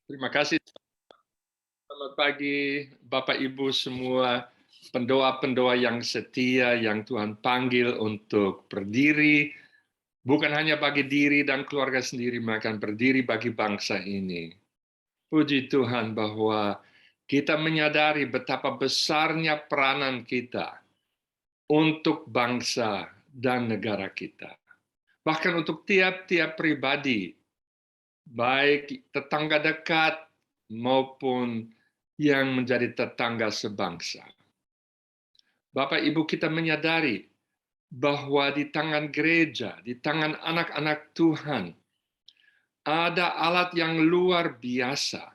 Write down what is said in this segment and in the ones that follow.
Terima kasih. Selamat pagi, Bapak Ibu semua, pendoa-pendoa yang setia yang Tuhan panggil untuk berdiri, bukan hanya bagi diri dan keluarga sendiri, maka berdiri bagi bangsa ini. Puji Tuhan bahwa kita menyadari betapa besarnya peranan kita untuk bangsa dan negara kita. Bahkan untuk tiap-tiap pribadi, baik tetangga dekat maupun yang menjadi tetangga sebangsa. Bapak Ibu, kita menyadari bahwa di tangan gereja, di tangan anak-anak Tuhan, ada alat yang luar biasa,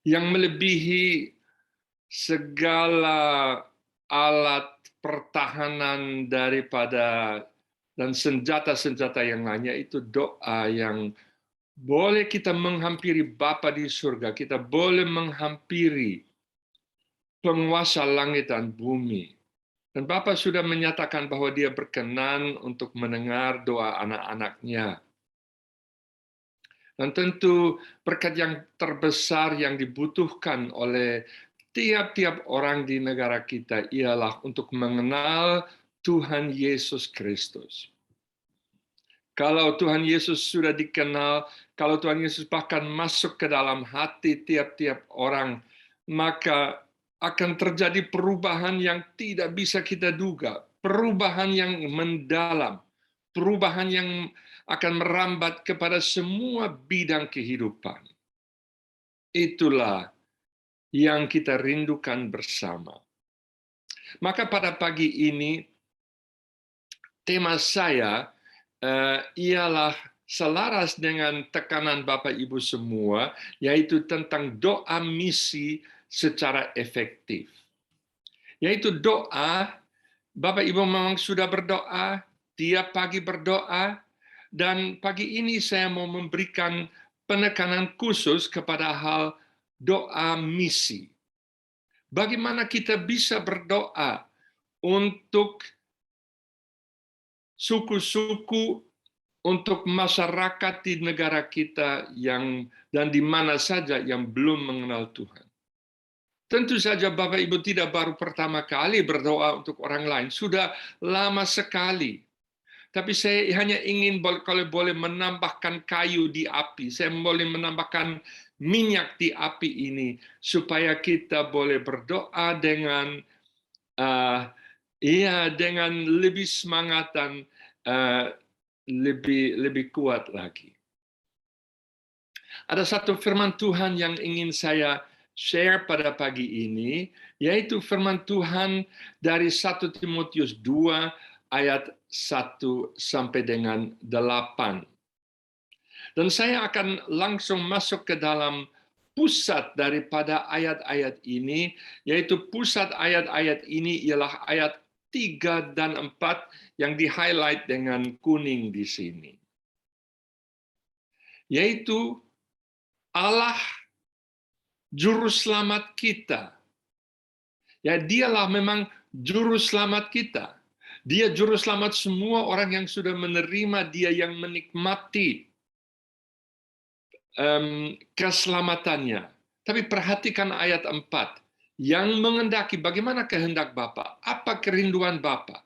yang melebihi segala alat pertahanan daripada dan senjata-senjata yang lainnya, itu doa yang boleh kita menghampiri Bapa di surga, kita boleh menghampiri penguasa langit dan bumi. Dan Bapa sudah menyatakan bahwa Dia berkenan untuk mendengar doa anak-anaknya. Dan tentu berkat yang terbesar yang dibutuhkan oleh tiap-tiap orang di negara kita ialah untuk mengenal Tuhan Yesus Kristus. Kalau Tuhan Yesus sudah dikenal, kalau Tuhan Yesus bahkan masuk ke dalam hati tiap-tiap orang, maka akan terjadi perubahan yang tidak bisa kita duga, perubahan yang mendalam, perubahan yang akan merambat kepada semua bidang kehidupan. Itulah yang kita rindukan bersama. Maka pada pagi ini, tema saya ialah selaras dengan tekanan Bapak Ibu semua, yaitu tentang doa misi secara efektif. Yaitu doa, Bapak Ibu memang sudah berdoa, tiap pagi berdoa, dan pagi ini saya mau memberikan penekanan khusus kepada hal doa misi. Bagaimana kita bisa berdoa untuk suku-suku, untuk masyarakat di negara kita dan di mana saja yang belum mengenal Tuhan. Tentu saja Bapak Ibu tidak baru pertama kali berdoa untuk orang lain, sudah lama sekali. Tapi saya hanya ingin kalau boleh menambahkan kayu di api, saya boleh menambahkan minyak di api ini supaya kita boleh berdoa dengan dengan lebih semangat dan lebih kuat lagi. Ada satu firman Tuhan yang ingin saya share pada pagi ini, yaitu firman Tuhan dari 1 Timotius 2 ayat 1 sampai dengan 8. Dan saya akan langsung masuk ke dalam pusat daripada ayat-ayat ini, yaitu pusat ayat-ayat ini ialah ayat 3 dan 4 yang di-highlight dengan kuning di sini. Yaitu Allah juru selamat kita. Ya, dialah memang juru selamat kita. Dia juru selamat semua orang yang sudah menerima dia, yang menikmati keselamatannya. Tapi perhatikan ayat 4. Yang mengendaki bagaimana kehendak Bapa, apa kerinduan Bapa,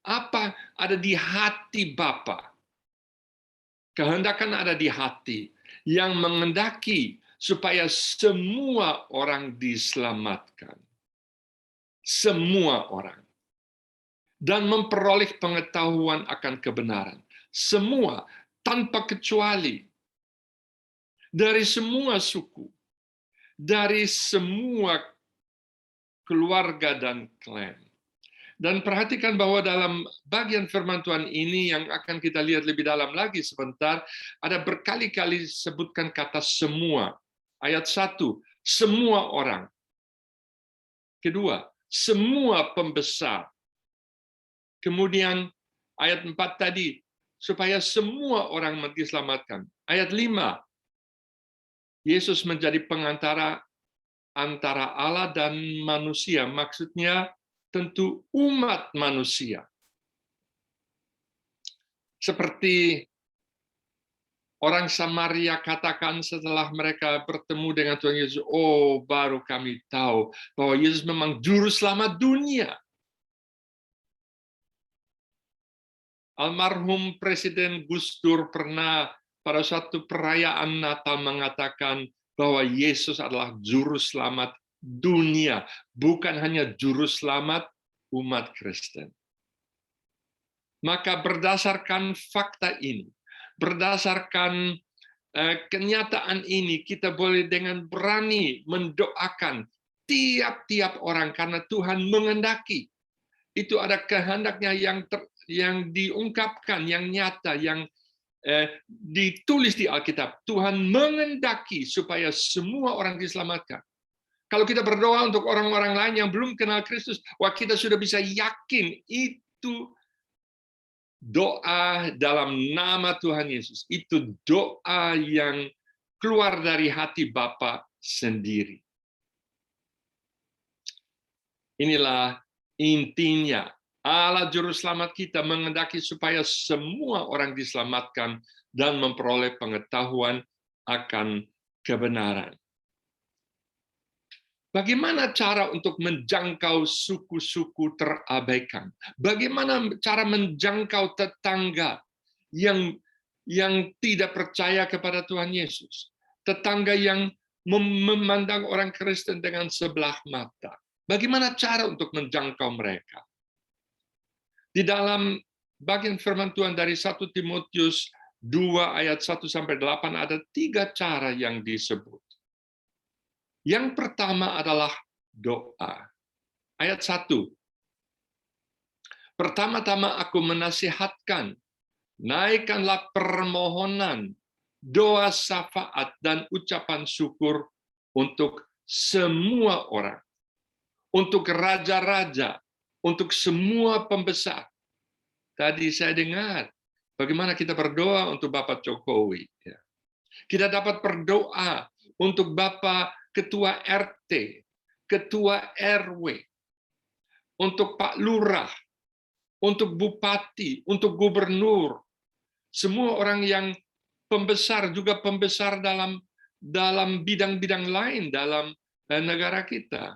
apa ada di hati Bapa. Kehendakan ada di hati, yang mengendaki supaya semua orang diselamatkan. Semua orang. Dan memperoleh pengetahuan akan kebenaran. Semua, tanpa kecuali. Dari semua suku. Dari semua keluarga dan klan. Dan perhatikan bahwa dalam bagian firman Tuhan ini yang akan kita lihat lebih dalam lagi sebentar, ada berkali-kali disebutkan kata semua. Ayat 1, semua orang. Kedua, semua pembesar. Kemudian ayat 4 tadi, supaya semua orang diselamatkan. Ayat 5, Yesus menjadi pengantara antara Allah dan manusia, maksudnya tentu umat manusia. Seperti Orang Samaria katakan setelah mereka bertemu dengan Tuhan Yesus, oh baru kami tahu bahwa Yesus memang juru selamat dunia. Almarhum Presiden Gus Dur pernah pada suatu perayaan Natal mengatakan bahwa Yesus adalah juru selamat dunia, bukan hanya juru selamat umat Kristen. Maka berdasarkan fakta ini, berdasarkan kenyataan ini, kita boleh dengan berani mendoakan tiap-tiap orang karena Tuhan mengendaki. Itu ada kehendaknya yang diungkapkan, yang nyata, yang ditulis di Alkitab. Tuhan mengendaki supaya semua orang diselamatkan. Kalau kita berdoa untuk orang-orang lain yang belum kenal Kristus, wah kita sudah bisa yakin itu doa dalam nama Tuhan Yesus. Itu doa yang keluar dari hati Bapa sendiri. Inilah intinya. Allah Juru Selamat kita mengendaki supaya semua orang diselamatkan dan memperoleh pengetahuan akan kebenaran. Bagaimana cara untuk menjangkau suku-suku terabaikan? Bagaimana cara menjangkau tetangga yang tidak percaya kepada Tuhan Yesus? Tetangga yang memandang orang Kristen dengan sebelah mata. Bagaimana cara untuk menjangkau mereka? Di dalam bagian firman Tuhan dari 1 Timotius 2 ayat 1-8 ada 3 cara yang disebut. Yang pertama adalah doa. Ayat 1. Pertama-tama aku menasihatkan, naikkanlah permohonan, doa syafaat dan ucapan syukur untuk semua orang. Untuk raja-raja, untuk semua pembesar. Tadi saya dengar bagaimana kita berdoa untuk Bapak Jokowi. Kita dapat berdoa untuk Bapak Ketua RT, Ketua RW, untuk Pak Lurah, untuk Bupati, untuk Gubernur, semua orang yang pembesar, juga pembesar dalam bidang-bidang lain dalam negara kita.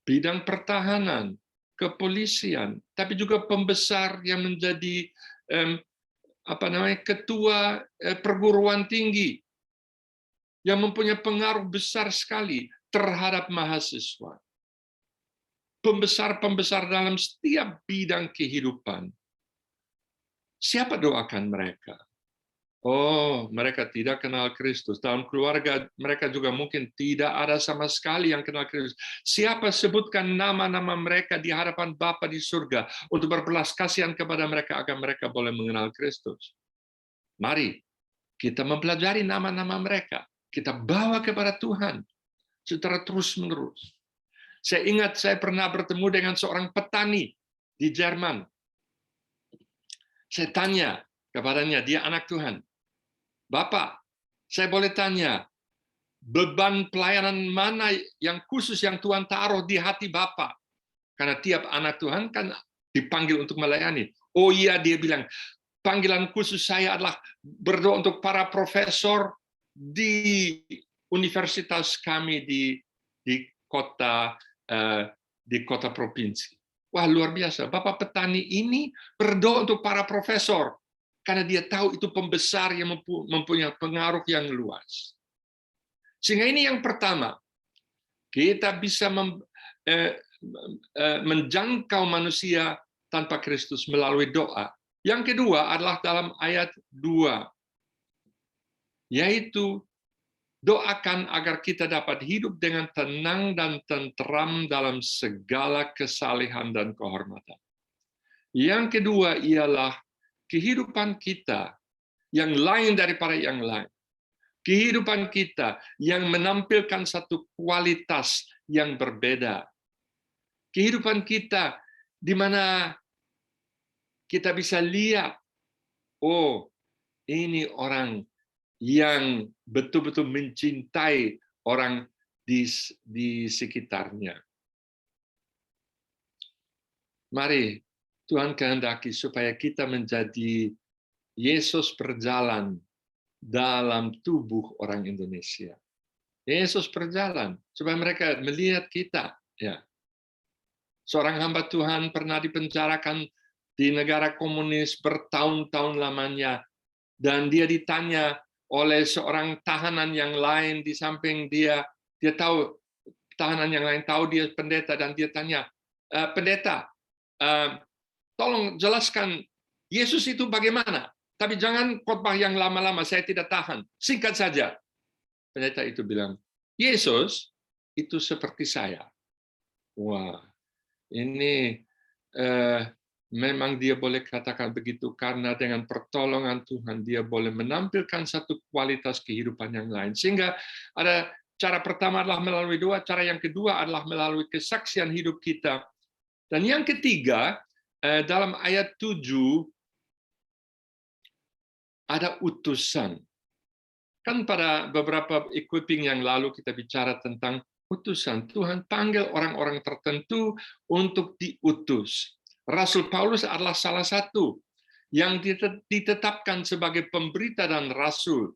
Bidang pertahanan, kepolisian, tapi juga pembesar yang menjadi ketua perguruan tinggi yang mempunyai pengaruh besar sekali terhadap mahasiswa. Pembesar-pembesar dalam setiap bidang kehidupan. Siapa doakan mereka? Oh, mereka tidak kenal Kristus. Dalam keluarga mereka juga mungkin tidak ada sama sekali yang kenal Kristus. Siapa sebutkan nama-nama mereka di hadapan Bapa di surga untuk berbelas kasihan kepada mereka agar mereka boleh mengenal Kristus? Mari kita mempelajari nama-nama mereka. Kita bawa kepada Tuhan secara terus-menerus. Saya ingat saya pernah bertemu dengan seorang petani di Jerman. Saya tanya kepadanya, dia anak Tuhan. Bapak, saya boleh tanya, beban pelayanan mana yang khusus yang Tuhan taruh di hati Bapak? Karena tiap anak Tuhan kan dipanggil untuk melayani. Oh iya, dia bilang, panggilan khusus saya adalah berdoa untuk para profesor di universitas kami di kota provinsi. Wah, luar biasa. Bapak petani ini berdoa untuk para profesor. Karena dia tahu itu pembesar yang mempunyai pengaruh yang luas. Sehingga ini yang pertama, kita bisa menjangkau manusia tanpa Kristus melalui doa. Yang kedua adalah dalam ayat 2, yaitu doakan agar kita dapat hidup dengan tenang dan tentram dalam segala kesalehan dan kehormatan. Yang kedua ialah kehidupan kita yang lain daripada yang lain. Kehidupan kita yang menampilkan satu kualitas yang berbeda. Kehidupan kita di mana kita bisa lihat, oh, ini orang yang betul-betul mencintai orang di sekitarnya. Mari Tuhan kehendaki supaya kita menjadi Yesus berjalan dalam tubuh orang Indonesia. Yesus berjalan supaya mereka melihat kita. Ya, seorang hamba Tuhan pernah dipenjarakan di negara komunis bertahun-tahun lamanya, dan dia ditanya oleh seorang tahanan yang lain di samping dia. Dia tahu tahanan yang lain tahu dia pendeta, dan dia tanya, pendeta, tolong jelaskan Yesus itu bagaimana? Tapi jangan khotbah yang lama-lama, saya tidak tahan. Singkat saja. Pendeta itu bilang, Yesus itu seperti saya. Wah, ini memang dia boleh katakan begitu karena dengan pertolongan Tuhan dia boleh menampilkan satu kualitas kehidupan yang lain. Sehingga ada cara pertama adalah melalui doa, cara yang kedua adalah melalui kesaksian hidup kita. Dan yang ketiga, dalam ayat 7 ada utusan. Kan pada beberapa equipping yang lalu kita bicara tentang utusan. Tuhan panggil orang-orang tertentu untuk diutus. Rasul Paulus adalah salah satu yang ditetapkan sebagai pemberita dan rasul.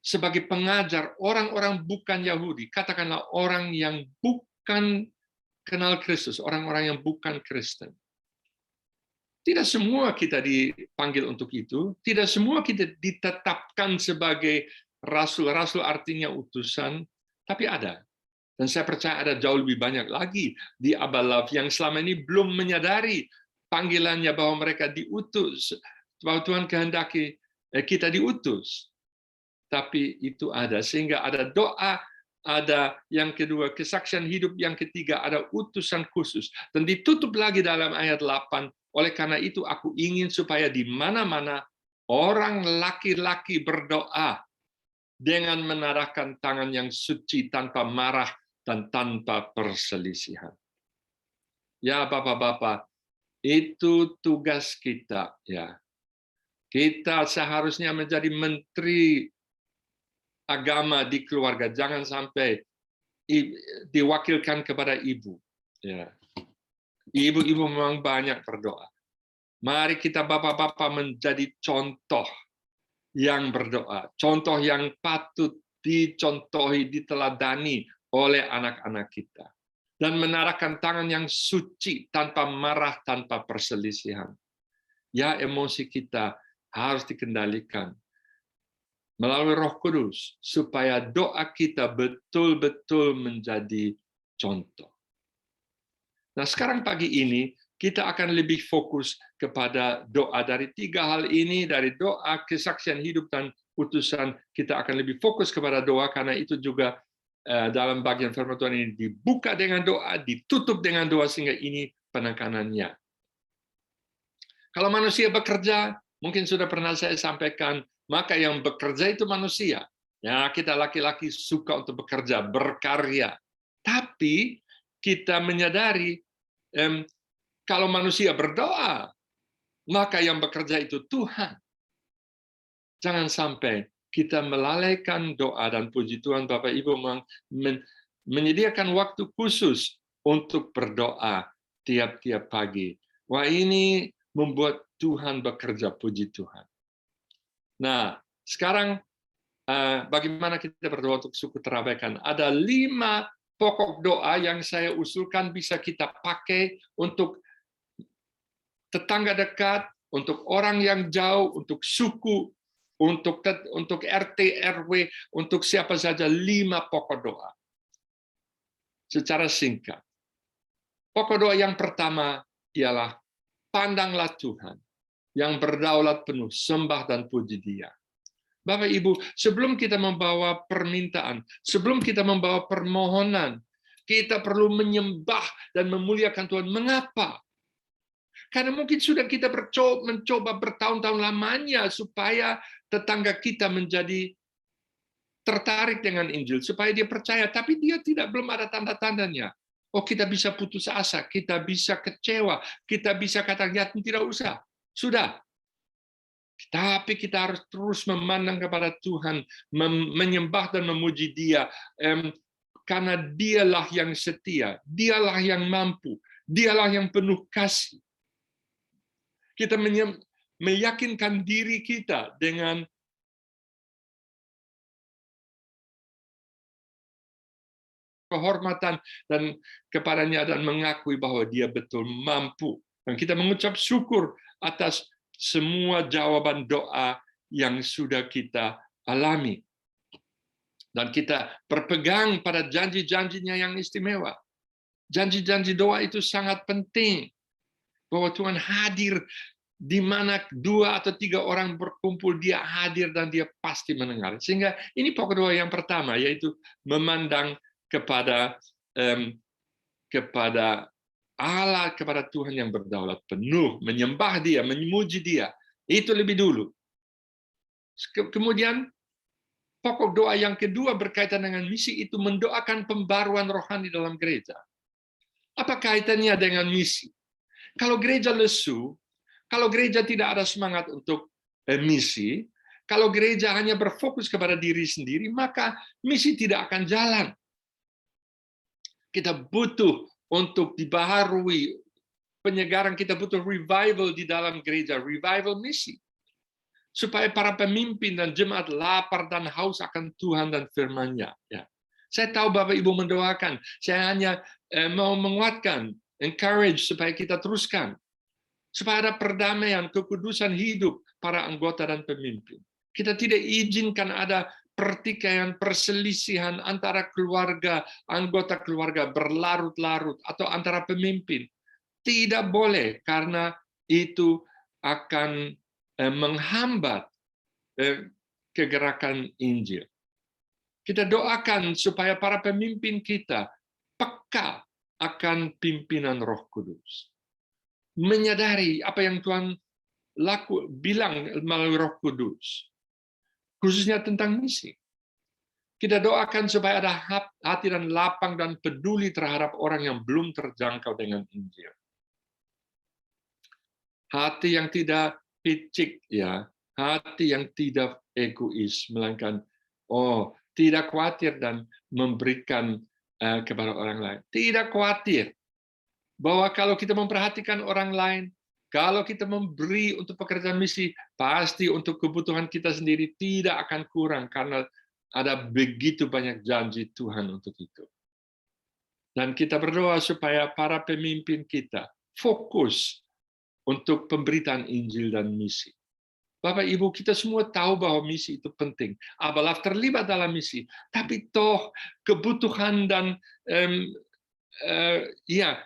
Sebagai pengajar orang-orang bukan Yahudi. Katakanlah orang yang bukan kenal Kristus. Orang-orang yang bukan Kristen. Tidak semua kita dipanggil untuk itu, tidak semua kita ditetapkan sebagai rasul. Rasul artinya utusan, tapi ada. Dan saya percaya ada jauh lebih banyak lagi di Abalav yang selama ini belum menyadari panggilannya bahwa mereka diutus, bahwa Tuhan kehendaki kita diutus. Tapi itu ada, sehingga ada doa, ada yang kedua kesaksian hidup, yang ketiga ada utusan khusus. Dan ditutup lagi dalam ayat 8, oleh karena itu aku ingin supaya di mana-mana orang laki-laki berdoa dengan menarahkan tangan yang suci tanpa marah dan tanpa perselisihan. Ya Bapak-bapak, itu tugas kita ya. Kita seharusnya menjadi menteri agama di keluarga, jangan sampai diwakilkan kepada ibu. Ya. Ibu-ibu memang banyak berdoa. Mari kita bapak-bapak menjadi contoh yang berdoa, contoh yang patut dicontohi, diteladani oleh anak-anak kita. Dan menarahkan tangan yang suci tanpa marah, tanpa perselisihan. Ya, emosi kita harus dikendalikan melalui Roh Kudus supaya doa kita betul-betul menjadi contoh. Nah, sekarang pagi ini kita akan lebih fokus kepada doa. Dari tiga hal ini, dari doa, kesaksian hidup, dan utusan, kita akan lebih fokus kepada doa, karena itu juga dalam bagian firman Tuhan ini dibuka dengan doa, ditutup dengan doa, sehingga ini penekanannya. Kalau manusia bekerja, mungkin sudah pernah saya sampaikan, maka yang bekerja itu manusia. Ya, kita laki-laki suka untuk bekerja, berkarya. Tapi kita menyadari kalau manusia berdoa, maka yang bekerja itu Tuhan. Jangan sampai kita melalaikan doa, dan puji Tuhan Bapak Ibu menyediakan waktu khusus untuk berdoa tiap-tiap pagi. Wah, ini membuat Tuhan bekerja, puji Tuhan. Nah, sekarang bagaimana kita berdoa untuk suku Terabekan? Ada 5 pokok doa yang saya usulkan bisa kita pakai untuk tetangga dekat, untuk orang yang jauh, untuk suku, untuk RT, RW, untuk siapa saja, 5 pokok doa. Secara singkat. Pokok doa yang pertama ialah pandanglah Tuhan yang berdaulat penuh, sembah dan puji Dia. Bapak Ibu, sebelum kita membawa permintaan, sebelum kita membawa permohonan, kita perlu menyembah dan memuliakan Tuhan. Mengapa? Karena mungkin sudah kita mencoba bertahun-tahun lamanya supaya tetangga kita menjadi tertarik dengan Injil, supaya dia percaya, tapi dia belum ada tanda-tandanya. Oh, kita bisa putus asa, kita bisa kecewa, kita bisa katakan, ya tidak usah, sudah. Tapi kita harus terus memandang kepada Tuhan, menyembah dan memuji Dia, karena Dialah yang setia, Dialah yang mampu, Dialah yang penuh kasih. Kita meyakinkan diri kita dengan kehormatan dan kepadanya dan mengakui bahwa dia betul mampu. Dan kita mengucap syukur atas semua jawaban doa yang sudah kita alami. Dan kita berpegang pada janji-janjinya yang istimewa. Janji-janji doa itu sangat penting. Bahwa Tuhan hadir di mana 2 atau 3 orang berkumpul, dia hadir dan dia pasti mendengar. Sehingga ini pokok doa yang pertama, yaitu memandang kepada Allah, kepada Tuhan yang berdaulat penuh, menyembah dia, memuji dia. Itu lebih dulu. Kemudian pokok doa yang kedua berkaitan dengan misi, itu mendoakan pembaruan rohani dalam gereja. Apa kaitannya dengan misi? Kalau gereja lesu, kalau gereja tidak ada semangat untuk misi, kalau gereja hanya berfokus kepada diri sendiri, maka misi tidak akan jalan. Kita butuh untuk dibaharui penyegaran, kita butuh revival di dalam gereja, revival misi. Supaya para pemimpin dan jemaat lapar dan haus akan Tuhan dan firman-Nya. Ya. Saya tahu Bapak Ibu mendoakan, saya hanya mau menguatkan, encourage supaya kita teruskan. Supaya ada perdamaian, kekudusan hidup para anggota dan pemimpin. Kita tidak izinkan ada pertikaian, perselisihan antara keluarga, anggota keluarga berlarut-larut, atau antara pemimpin. Tidak boleh, karena itu akan menghambat kegerakan Injil. Kita doakan supaya para pemimpin kita peka akan pimpinan Roh Kudus. Menyadari apa yang Tuhan bilang melalui Roh Kudus, khususnya tentang misi. Kita doakan supaya ada hati dan lapang dan peduli terhadap orang yang belum terjangkau dengan Injil. Hati yang tidak picik, ya, hati yang tidak egois, melainkan tidak khawatir dan memberikan kepada orang lain. Tidak khawatir bahwa kalau kita memperhatikan orang lain, kalau kita memberi untuk pekerjaan misi, pasti untuk kebutuhan kita sendiri tidak akan kurang, karena ada begitu banyak janji Tuhan untuk itu. Dan kita berdoa supaya para pemimpin kita fokus untuk pemberitaan Injil dan misi. Bapak Ibu, kita semua tahu bahwa misi itu penting. Abalaf terlibat dalam misi, tapi toh kebutuhan dan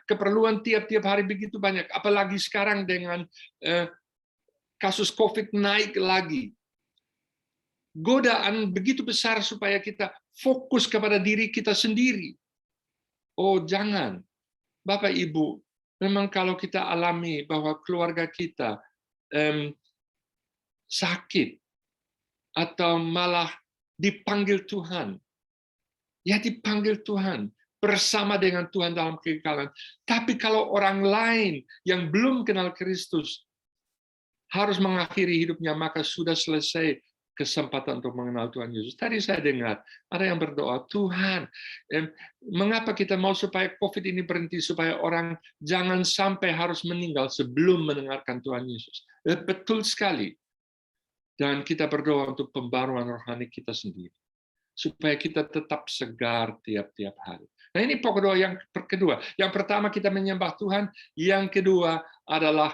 keperluan tiap-tiap hari begitu banyak. Apalagi sekarang dengan kasus COVID naik lagi. Godaan begitu besar supaya kita fokus kepada diri kita sendiri. Oh, jangan. Bapak Ibu, memang kalau kita alami bahwa keluarga kita sakit atau malah dipanggil Tuhan, ya dipanggil Tuhan bersama dengan Tuhan dalam kekekalan. Tapi kalau orang lain yang belum kenal Kristus harus mengakhiri hidupnya, maka sudah selesai kesempatan untuk mengenal Tuhan Yesus. Tadi saya dengar ada yang berdoa, Tuhan, mengapa kita mau supaya COVID ini berhenti, supaya orang jangan sampai harus meninggal sebelum mendengarkan Tuhan Yesus. Betul sekali. Dan kita berdoa untuk pembaruan rohani kita sendiri, supaya kita tetap segar tiap-tiap hari. Nah, ini pokok doa yang kedua. Yang pertama kita menyembah Tuhan, yang kedua adalah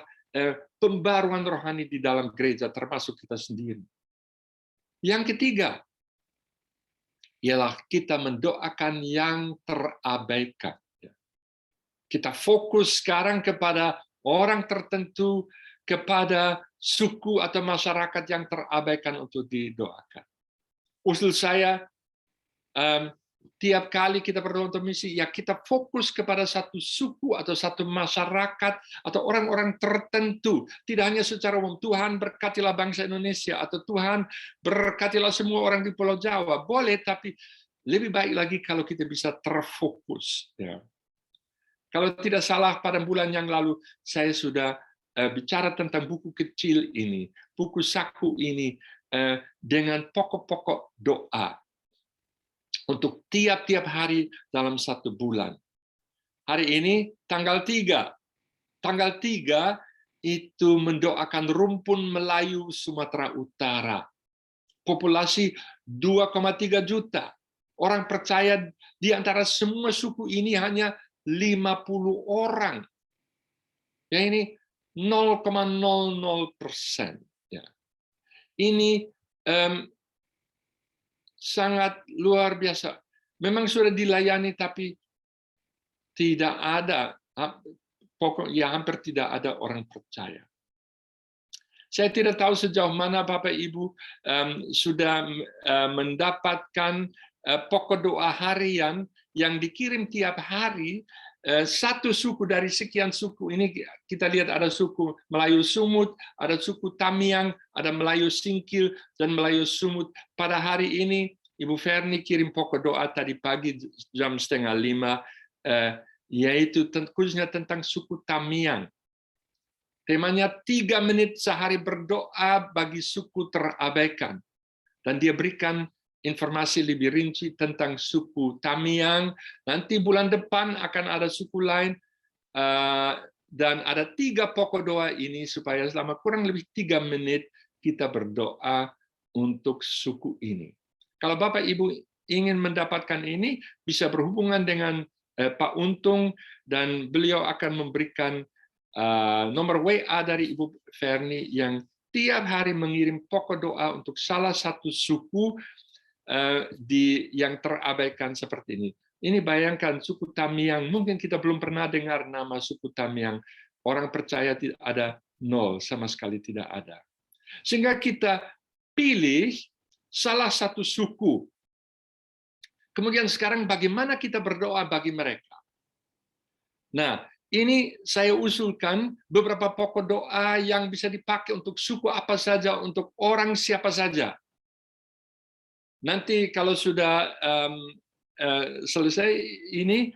pembaruan rohani di dalam gereja, termasuk kita sendiri. Yang ketiga ialah kita mendoakan yang terabaikan. Kita fokus sekarang kepada orang tertentu, kepada suku atau masyarakat yang terabaikan untuk didoakan. Usul saya, tiap kali kita berdoa untuk misi, ya kita fokus kepada satu suku atau satu masyarakat atau orang-orang tertentu. Tidak hanya secara umum, Tuhan berkatilah bangsa Indonesia, atau Tuhan berkatilah semua orang di Pulau Jawa. Boleh, tapi lebih baik lagi kalau kita bisa terfokus. Ya. Kalau tidak salah, pada bulan yang lalu saya sudah bicara tentang buku kecil ini, buku saku ini, dengan pokok-pokok doa untuk tiap-tiap hari dalam satu bulan. Hari ini tanggal 3. Tanggal 3 itu mendoakan rumpun Melayu Sumatera Utara. Populasi 2,3 juta Orang percaya di antara semua suku ini hanya 50 orang. Ya, ini 0,00%. Ya. Ini sangat luar biasa. Memang sudah dilayani, tapi tidak ada, pokoknya hampir tidak ada orang percaya. Saya tidak tahu sejauh mana Bapak Ibu sudah mendapatkan pokok doa harian yang dikirim tiap hari. Satu suku dari sekian suku ini, kita lihat ada suku Melayu Sumut, ada suku Tamiang, ada Melayu Singkil, dan Melayu Sumut. Pada hari ini, Ibu Ferni kirim pokok doa tadi pagi jam 4:30, yaitu khususnya tentang suku Tamiang. Temanya 3 menit sehari berdoa bagi suku terabaikan. Dan dia berikan informasi lebih rinci tentang suku Tamiang. Nanti bulan depan akan ada suku lain. Dan ada 3 pokok doa ini supaya selama kurang lebih 3 menit kita berdoa untuk suku ini. Kalau Bapak Ibu ingin mendapatkan ini, bisa berhubungan dengan Pak Untung, dan beliau akan memberikan nomor WA dari Ibu Ferni yang tiap hari mengirim pokok doa untuk salah satu suku yang terabaikan seperti ini. Ini bayangkan suku Tamiang, mungkin kita belum pernah dengar nama suku Tamiang. Orang percaya tidak ada, 0, sama sekali tidak ada. Sehingga kita pilih salah satu suku. Kemudian sekarang bagaimana kita berdoa bagi mereka? Nah, ini saya usulkan beberapa pokok doa yang bisa dipakai untuk suku apa saja, untuk orang siapa saja. Nanti kalau sudah selesai ini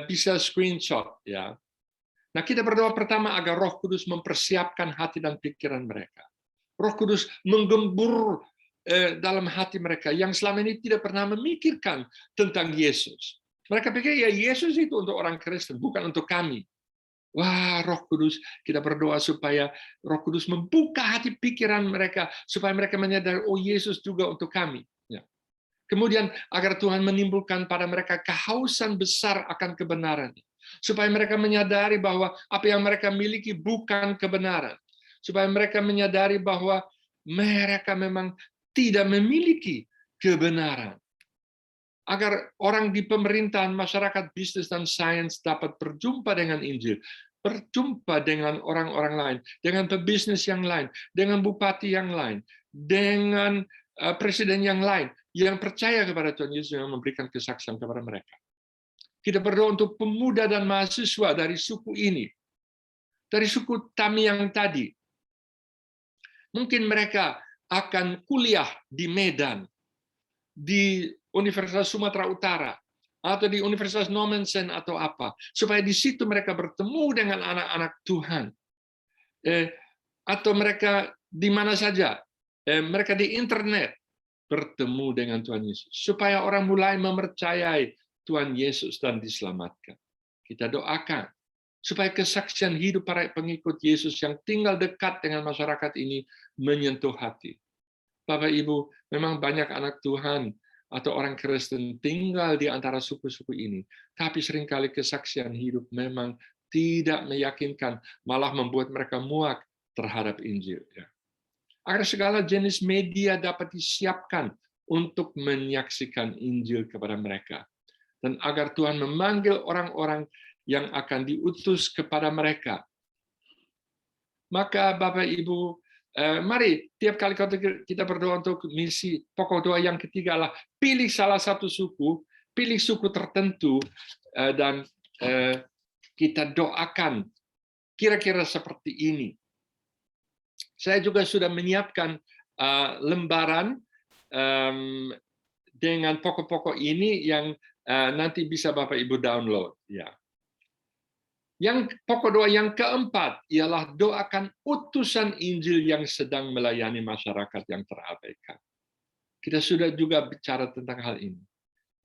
bisa screenshot, ya. Nah, kita berdoa pertama agar Roh Kudus mempersiapkan hati dan pikiran mereka. Roh Kudus menggembur dalam hati mereka yang selama ini tidak pernah memikirkan tentang Yesus. Mereka pikir ya Yesus itu untuk orang Kristen, bukan untuk kami. Wah, Roh Kudus, kita berdoa supaya Roh Kudus membuka hati pikiran mereka, supaya mereka menyadari, oh Yesus juga untuk kami. Ya. Kemudian agar Tuhan menimbulkan pada mereka kehausan besar akan kebenaran, supaya mereka menyadari bahwa apa yang mereka miliki bukan kebenaran, supaya mereka menyadari bahwa mereka memang tidak memiliki kebenaran. Agar orang di pemerintahan, masyarakat, bisnis, dan sains dapat berjumpa dengan Injil, berjumpa dengan orang-orang lain, dengan pebisnis yang lain, dengan bupati yang lain, dengan presiden yang lain, yang percaya kepada Tuhan Yesus yang memberikan kesaksian kepada mereka. Kita berdoa untuk pemuda dan mahasiswa dari suku ini, dari suku Tamiang tadi. Mungkin mereka akan kuliah di Medan, di Universitas Sumatera Utara, atau di Universitas Nommensen atau apa, supaya di situ mereka bertemu dengan anak-anak Tuhan, atau mereka di mana saja, mereka di internet bertemu dengan Tuhan Yesus, supaya orang mulai mempercayai Tuhan Yesus dan diselamatkan. Kita doakan supaya kesaksian hidup para pengikut Yesus yang tinggal dekat dengan masyarakat ini menyentuh hati. Bapak Ibu, memang banyak anak Tuhan atau orang Kristen tinggal di antara suku-suku ini, tapi seringkali kesaksian hidup memang tidak meyakinkan, malah membuat mereka muak terhadap Injil. Agar segala jenis media dapat disiapkan untuk menyaksikan Injil kepada mereka, dan agar Tuhan memanggil orang-orang yang akan diutus kepada mereka. Maka Bapak Ibu, mari tiap kali kita berdoa untuk misi, pokok doa yang ketiga adalah pilih salah satu suku, pilih suku tertentu, dan kita doakan kira-kira seperti ini. Saya juga sudah menyiapkan lembaran dengan pokok-pokok ini yang nanti bisa Bapak Ibu download. Ya. Yang pokok doa yang keempat ialah doakan utusan Injil yang sedang melayani masyarakat yang terabaikan. Kita sudah juga bicara tentang hal ini.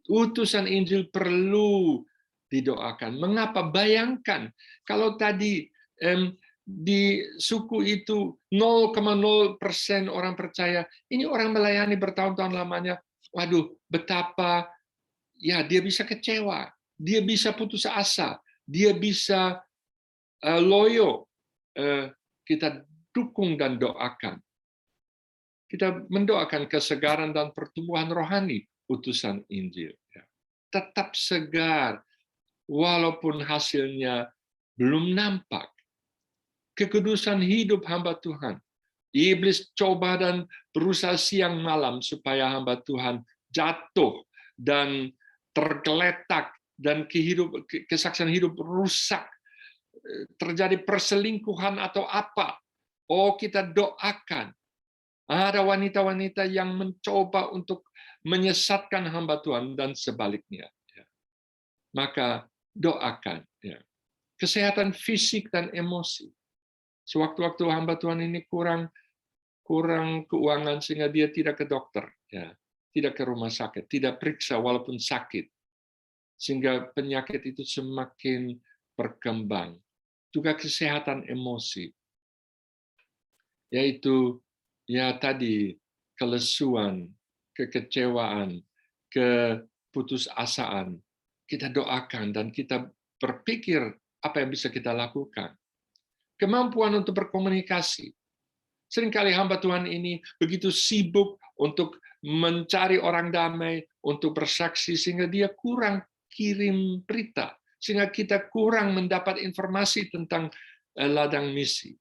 Utusan Injil perlu didoakan. Mengapa? Bayangkan kalau tadi di suku itu 0,0% orang percaya, ini orang melayani bertahun-tahun lamanya. Waduh, betapa ya dia bisa kecewa, dia bisa putus asa, dia bisa loyo. Kita dukung dan doakan. Kita mendoakan kesegaran dan pertumbuhan rohani utusan Injil. Tetap segar, walaupun hasilnya belum nampak. Kekudusan hidup hamba Tuhan. Iblis coba dan berusaha siang malam supaya hamba Tuhan jatuh dan tergeletak dan kesaksian hidup rusak. Terjadi perselingkuhan atau apa. Oh, kita doakan. Ada wanita-wanita yang mencoba untuk menyesatkan hamba Tuhan dan sebaliknya. Maka doakan. Kesehatan fisik dan emosi. Sewaktu-waktu hamba Tuhan ini kurang keuangan sehingga dia tidak ke dokter, tidak ke rumah sakit, tidak periksa walaupun sakit, sehingga penyakit itu semakin berkembang. Juga kesehatan emosi, yaitu tadi kelesuan, kekecewaan, keputusasaan. Kita doakan dan kita berpikir apa yang bisa kita lakukan. Kemampuan untuk berkomunikasi. Seringkali hamba Tuhan ini begitu sibuk untuk mencari orang damai, untuk bersaksi, sehingga dia kurang kirim berita. Sehingga kita kurang mendapat informasi tentang ladang misi.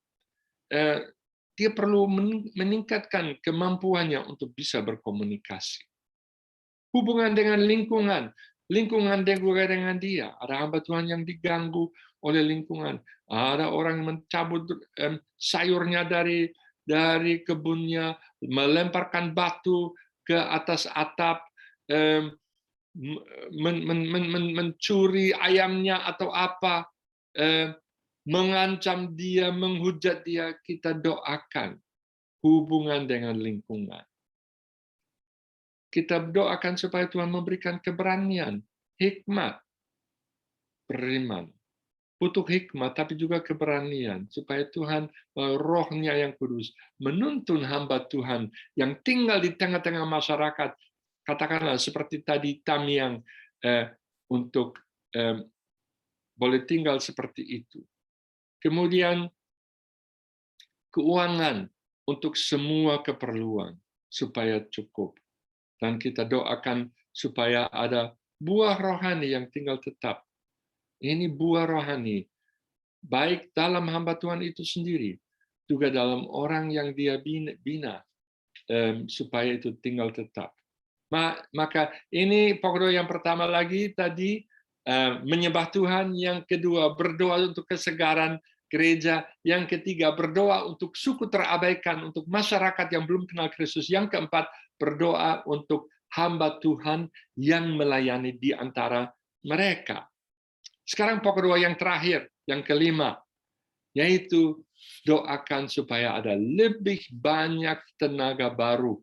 Dia perlu meningkatkan kemampuannya untuk bisa berkomunikasi. Hubungan dengan lingkungan dengan dia. Ada hamba Tuhan yang diganggu oleh lingkungan. Ada orang yang mencabut sayurnya dari kebunnya, melemparkan batu ke atas atap, mencuri ayamnya atau apa, mengancam dia, menghujat dia. Kita doakan hubungan dengan lingkungan. Kita doakan supaya Tuhan memberikan keberanian, hikmat, beriman. Butuh hikmat, tapi juga keberanian, supaya Tuhan, rohnya yang kudus, menuntun hamba Tuhan yang tinggal di tengah-tengah masyarakat, katakanlah seperti tadi Tamiang, untuk boleh tinggal seperti itu. Kemudian, keuangan untuk semua keperluan, supaya cukup. Dan kita doakan supaya ada buah rohani yang tinggal tetap. Ini buah rohani, baik dalam hamba Tuhan itu sendiri, juga dalam orang yang dia bina, supaya itu tinggal tetap. Maka ini pokoknya yang pertama lagi tadi, menyembah Tuhan. Yang kedua, berdoa untuk kesegaran gereja. Yang ketiga, berdoa untuk suku terabaikan, untuk masyarakat yang belum kenal Kristus. Yang keempat, berdoa untuk hamba Tuhan yang melayani di antara mereka. Sekarang pokok doa yang terakhir, yang kelima, yaitu doakan supaya ada lebih banyak tenaga baru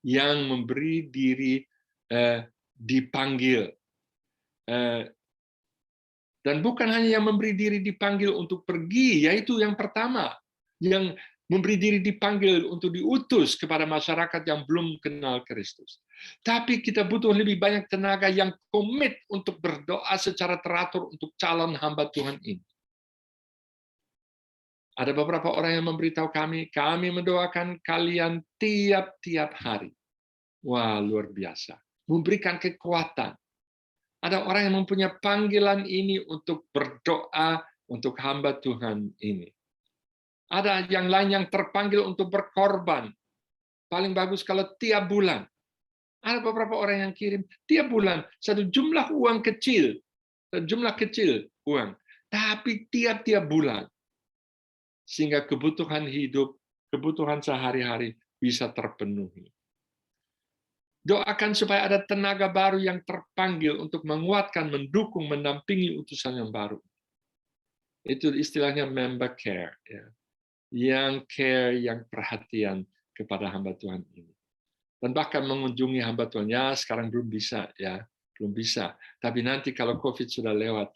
yang memberi diri dipanggil. Dan bukan hanya yang memberi diri dipanggil untuk pergi, yaitu yang pertama, yang memberi diri dipanggil untuk diutus kepada masyarakat yang belum kenal Kristus. Tapi kita butuh lebih banyak tenaga yang komit untuk berdoa secara teratur untuk calon hamba Tuhan ini. Ada beberapa orang yang memberitahu kami mendoakan kalian tiap-tiap hari. Wah, luar biasa. Memberikan kekuatan. Ada orang yang mempunyai panggilan ini untuk berdoa untuk hamba Tuhan ini. Ada yang lain yang terpanggil untuk berkorban. Paling bagus kalau tiap bulan. Ada beberapa orang yang kirim tiap bulan satu jumlah uang kecil. Uang. Tapi tiap-tiap bulan. Sehingga kebutuhan hidup, kebutuhan sehari-hari bisa terpenuhi. Doakan supaya ada tenaga baru yang terpanggil untuk menguatkan, mendukung, mendampingi utusan yang baru. Itu istilahnya member care. Yang care, yang perhatian kepada hamba Tuhan ini. Dan bahkan mengunjungi hamba Tuhan, sekarang belum bisa, belum bisa. Tapi nanti kalau COVID sudah lewat,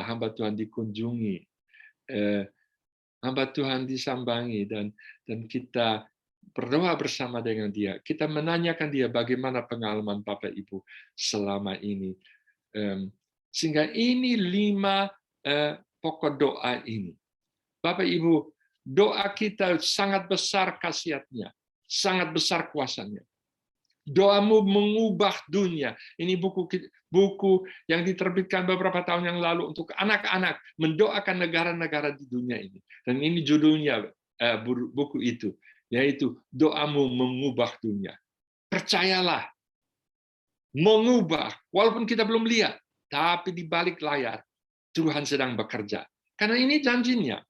hamba Tuhan dikunjungi, hamba Tuhan disambangi, dan kita berdoa bersama dengan dia. Kita menanyakan dia bagaimana pengalaman Bapak Ibu selama ini. Sehingga ini 5 pokok doa ini. Bapak Ibu, doa kita sangat besar khasiatnya, sangat besar kuasanya. Doamu mengubah dunia. Ini buku yang diterbitkan beberapa tahun yang lalu untuk anak-anak mendoakan negara-negara di dunia ini. Dan ini judulnya buku itu, yaitu Doamu Mengubah Dunia. Percayalah, mengubah, walaupun kita belum lihat, tapi di balik layar Tuhan sedang bekerja. Karena ini janjinya.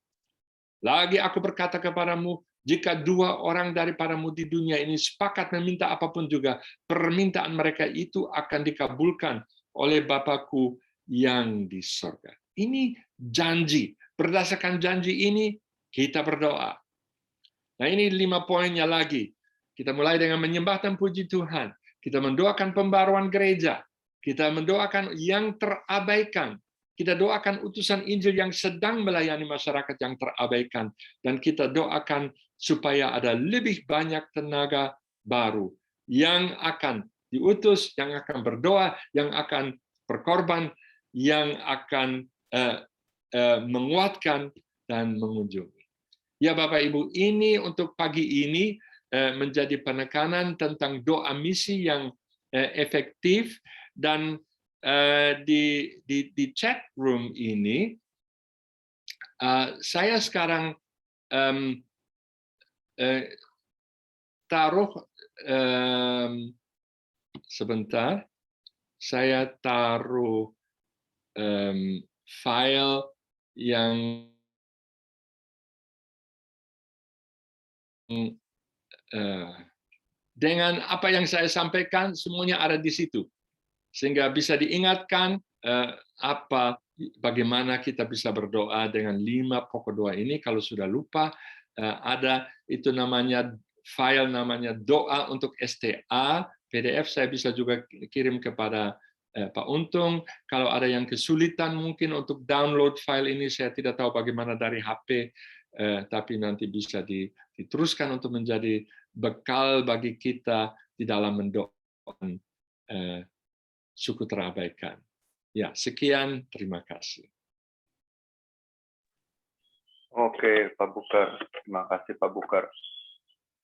Lagi aku berkata kepadamu, jika 2 orang daripadamu di dunia ini sepakat meminta apapun juga, permintaan mereka itu akan dikabulkan oleh Bapakku yang di surga. Ini janji. Berdasarkan janji ini, kita berdoa. Nah, ini 5 poinnya lagi. Kita mulai dengan menyembah dan puji Tuhan. Kita mendoakan pembaruan gereja. Kita mendoakan yang terabaikan. Kita doakan utusan Injil yang sedang melayani masyarakat yang terabaikan. Dan kita doakan supaya ada lebih banyak tenaga baru yang akan diutus, yang akan berdoa, yang akan berkorban, yang akan menguatkan dan mengunjungi. Ya Bapak Ibu, ini untuk pagi ini menjadi penekanan tentang doa misi yang efektif. Dan di chat room ini, saya sekarang taruh sebentar, saya taruh file yang dengan apa yang saya sampaikan semuanya ada di situ, sehingga bisa diingatkan bagaimana kita bisa berdoa dengan 5 pokok doa ini. Kalau sudah lupa, ada itu namanya file namanya doa untuk STA PDF. Saya bisa juga kirim kepada Pak Untung. Kalau ada yang kesulitan mungkin untuk download file ini, saya tidak tahu bagaimana dari HP, tapi nanti bisa diteruskan untuk menjadi bekal bagi kita di dalam mendoakan suku terabaikan. Ya, sekian, terima kasih. Oke, Pak Buker. Terima kasih, Pak Buker.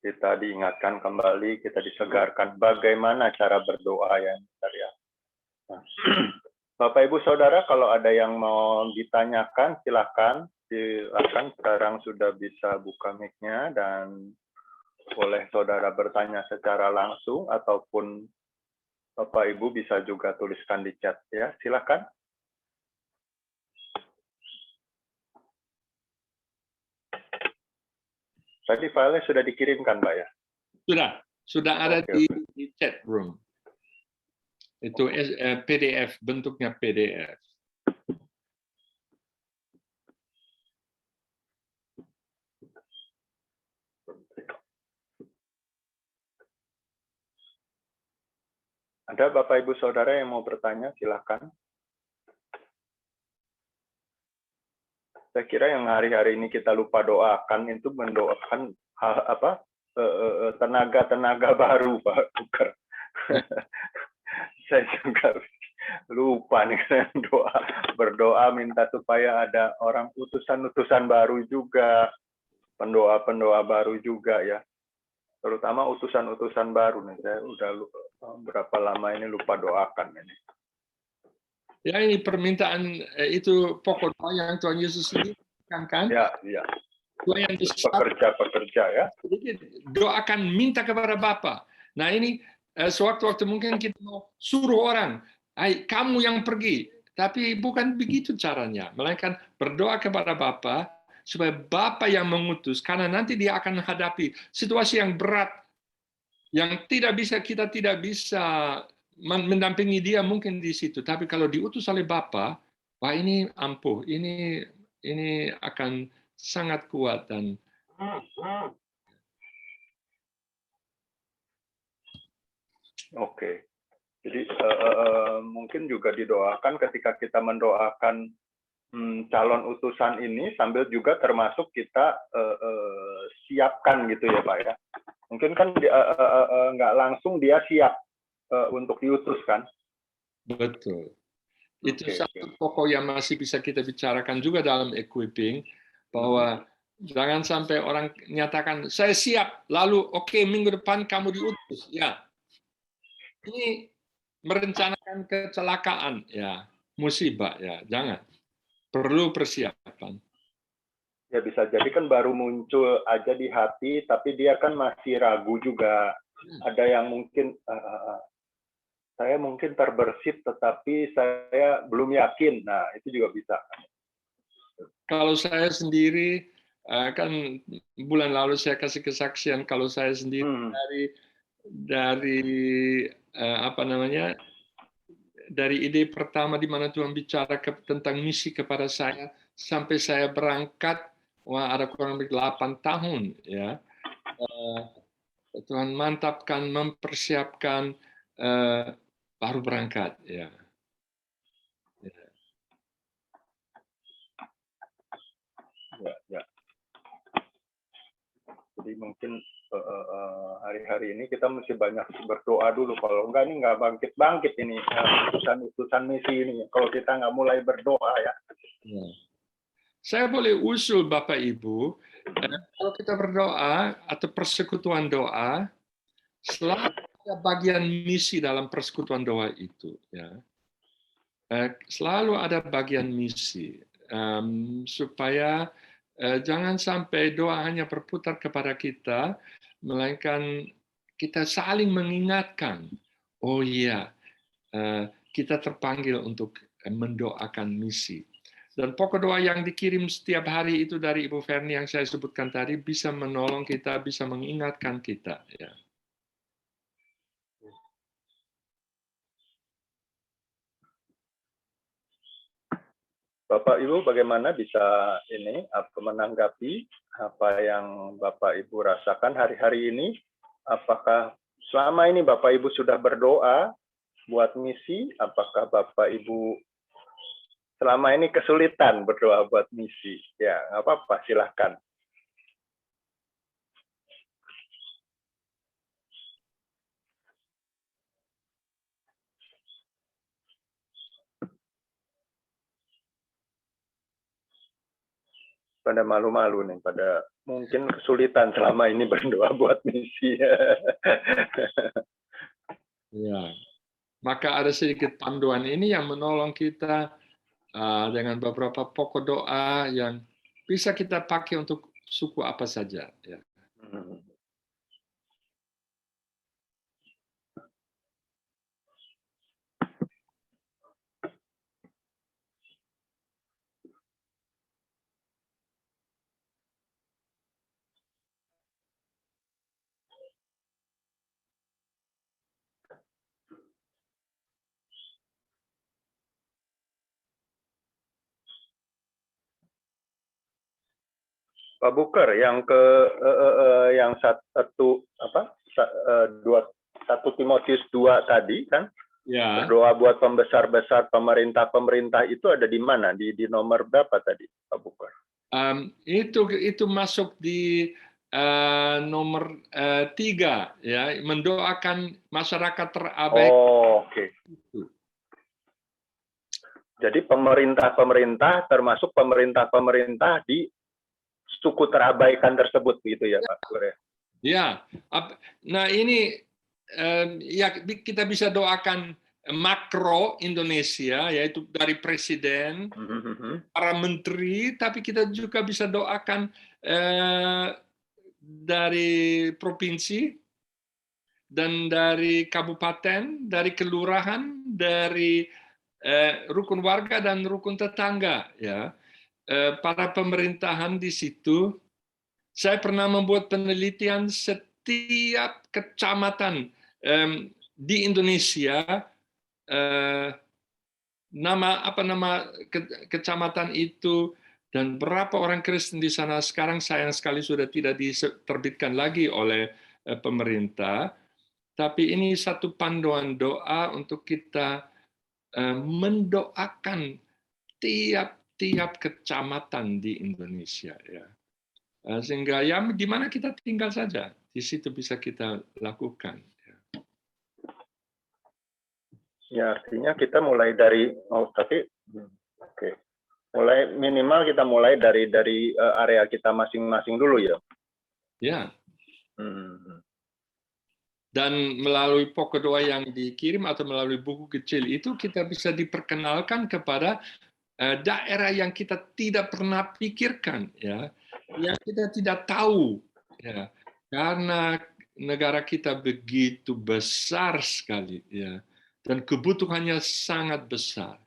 Kita diingatkan kembali, kita disegarkan bagaimana cara berdoa yang benar ya. Nah, Bapak, Ibu, Saudara, kalau ada yang mau ditanyakan, silakan. Silakan, sekarang sudah bisa buka mic-nya dan boleh Saudara bertanya secara langsung ataupun Bapak Ibu bisa juga tuliskan di chat ya, silakan. Tadi filenya sudah dikirimkan, Pak ya? Sudah ada di chat room. Itu PDF, bentuknya PDF. Ada Bapak Ibu Saudara yang mau bertanya, silakan. Saya kira yang hari-hari ini kita lupa doakan itu mendoakan tenaga-tenaga baru, Pak Buker. Saya juga lupa nih berdoa minta supaya ada orang utusan-utusan baru juga, pendoa-pendoa baru juga ya. Terutama utusan-utusan baru nih, saya udah berapa lama ini lupa doakan ini. Ya, ini permintaan itu pokok doa yang Tuhan Yesus sediakan kan? Ya. Pekerja-pekerja ya. Jadi doakan, minta kepada Bapa. Nah ini sewaktu-waktu mungkin kita mau suruh orang, kamu yang pergi, tapi bukan begitu caranya. Melainkan berdoa kepada Bapa supaya Bapa yang mengutus, karena nanti dia akan menghadapi situasi yang berat, yang kita tidak bisa mendampingi dia mungkin di situ. Tapi kalau diutus oleh Bapa, wah ini ampuh, ini akan sangat kuat dan Oke. Jadi mungkin juga didoakan ketika kita mendoakan calon utusan ini sambil juga termasuk kita siapkan gitu ya Pak ya, Mungkin kan nggak langsung dia siap untuk diutus kan? Betul. Itu Oke, oke. satu pokok yang masih bisa kita bicarakan juga dalam equipping, bahwa jangan sampai orang nyatakan, saya siap, lalu oke, minggu depan kamu diutus. Ya, ini merencanakan kecelakaan, ya, musibah, ya, jangan. Perlu persiapan. Ya bisa jadi kan baru muncul aja di hati, tapi dia kan masih ragu juga. Ada yang mungkin saya mungkin terbersit, tetapi saya belum yakin. Nah itu juga bisa. Kalau saya sendiri, kan bulan lalu saya kasih kesaksian, kalau saya sendiri dari apa namanya, dari ide pertama di mana Tuhan bicara tentang misi kepada saya sampai saya berangkat, wah ada kurang lebih 8 tahun, ya. Tuhan mantapkan, mempersiapkan, baru berangkat, ya. Ya. Jadi mungkin hari-hari ini kita mesti banyak berdoa dulu. Kalau enggak ini nggak bangkit-bangkit ini utusan misi ini. Kalau kita nggak mulai berdoa ya. Saya boleh usul Bapak Ibu, kalau kita berdoa atau persekutuan doa, selalu ada bagian misi dalam persekutuan doa itu. Ya. Selalu ada bagian misi, supaya jangan sampai doa hanya berputar kepada kita, melainkan kita saling mengingatkan, oh iya, kita terpanggil untuk mendoakan misi. Dan pokok doa yang dikirim setiap hari itu dari Ibu Ferni yang saya sebutkan tadi bisa menolong kita, bisa mengingatkan kita. Ya. Bapak Ibu bagaimana bisa ini menanggapi apa yang Bapak Ibu rasakan hari-hari ini? Apakah selama ini Bapak Ibu sudah berdoa buat misi? Apakah Bapak Ibu selama ini kesulitan berdoa buat misi? Ya, nggak apa-apa, silahkan. Pada malu-malu nih, pada mungkin kesulitan selama ini berdoa buat misi. Ya. Maka ada sedikit panduan ini yang menolong kita dengan beberapa pokok doa yang bisa kita pakai untuk suku apa saja. Ya. Pak Buker, yang yang satu apa satu Timotius 2 tadi kan, Ya. berdoa buat pembesar-besar pemerintah itu ada di mana? Di nomor berapa tadi, Pak Buker? Itu masuk di nomor 3, ya, mendoakan masyarakat terabaikan. Oh, oke. Jadi pemerintah-pemerintah termasuk pemerintah-pemerintah di suku terabaikan tersebut gitu ya, Pak Buker. Ya, nah ini ya kita bisa doakan makro Indonesia, yaitu dari presiden, para menteri, tapi kita juga bisa doakan dari provinsi dan dari kabupaten, dari kelurahan, dari rukun warga dan rukun tetangga. Ya, para pemerintahan di situ. Saya pernah membuat penelitian setiap kecamatan di Indonesia, nama kecamatan itu dan berapa orang Kristen di sana. Sekarang sayang sekali sudah tidak diterbitkan lagi oleh pemerintah. Tapi ini satu panduan doa untuk kita mendoakan tiap-tiap kecamatan di Indonesia, ya. Sehingga ya di mana kita tinggal saja, di situ bisa kita lakukan. Ya, artinya kita mulai dari, oke. Mulai minimal kita mulai dari area kita masing-masing dulu ya. Ya. Hmm. Dan melalui pokok doa yang dikirim atau melalui buku kecil itu kita bisa diperkenalkan kepada daerah yang kita tidak pernah pikirkan, ya, yang kita tidak tahu, ya, karena negara kita begitu besar sekali, ya, dan kebutuhannya sangat besar.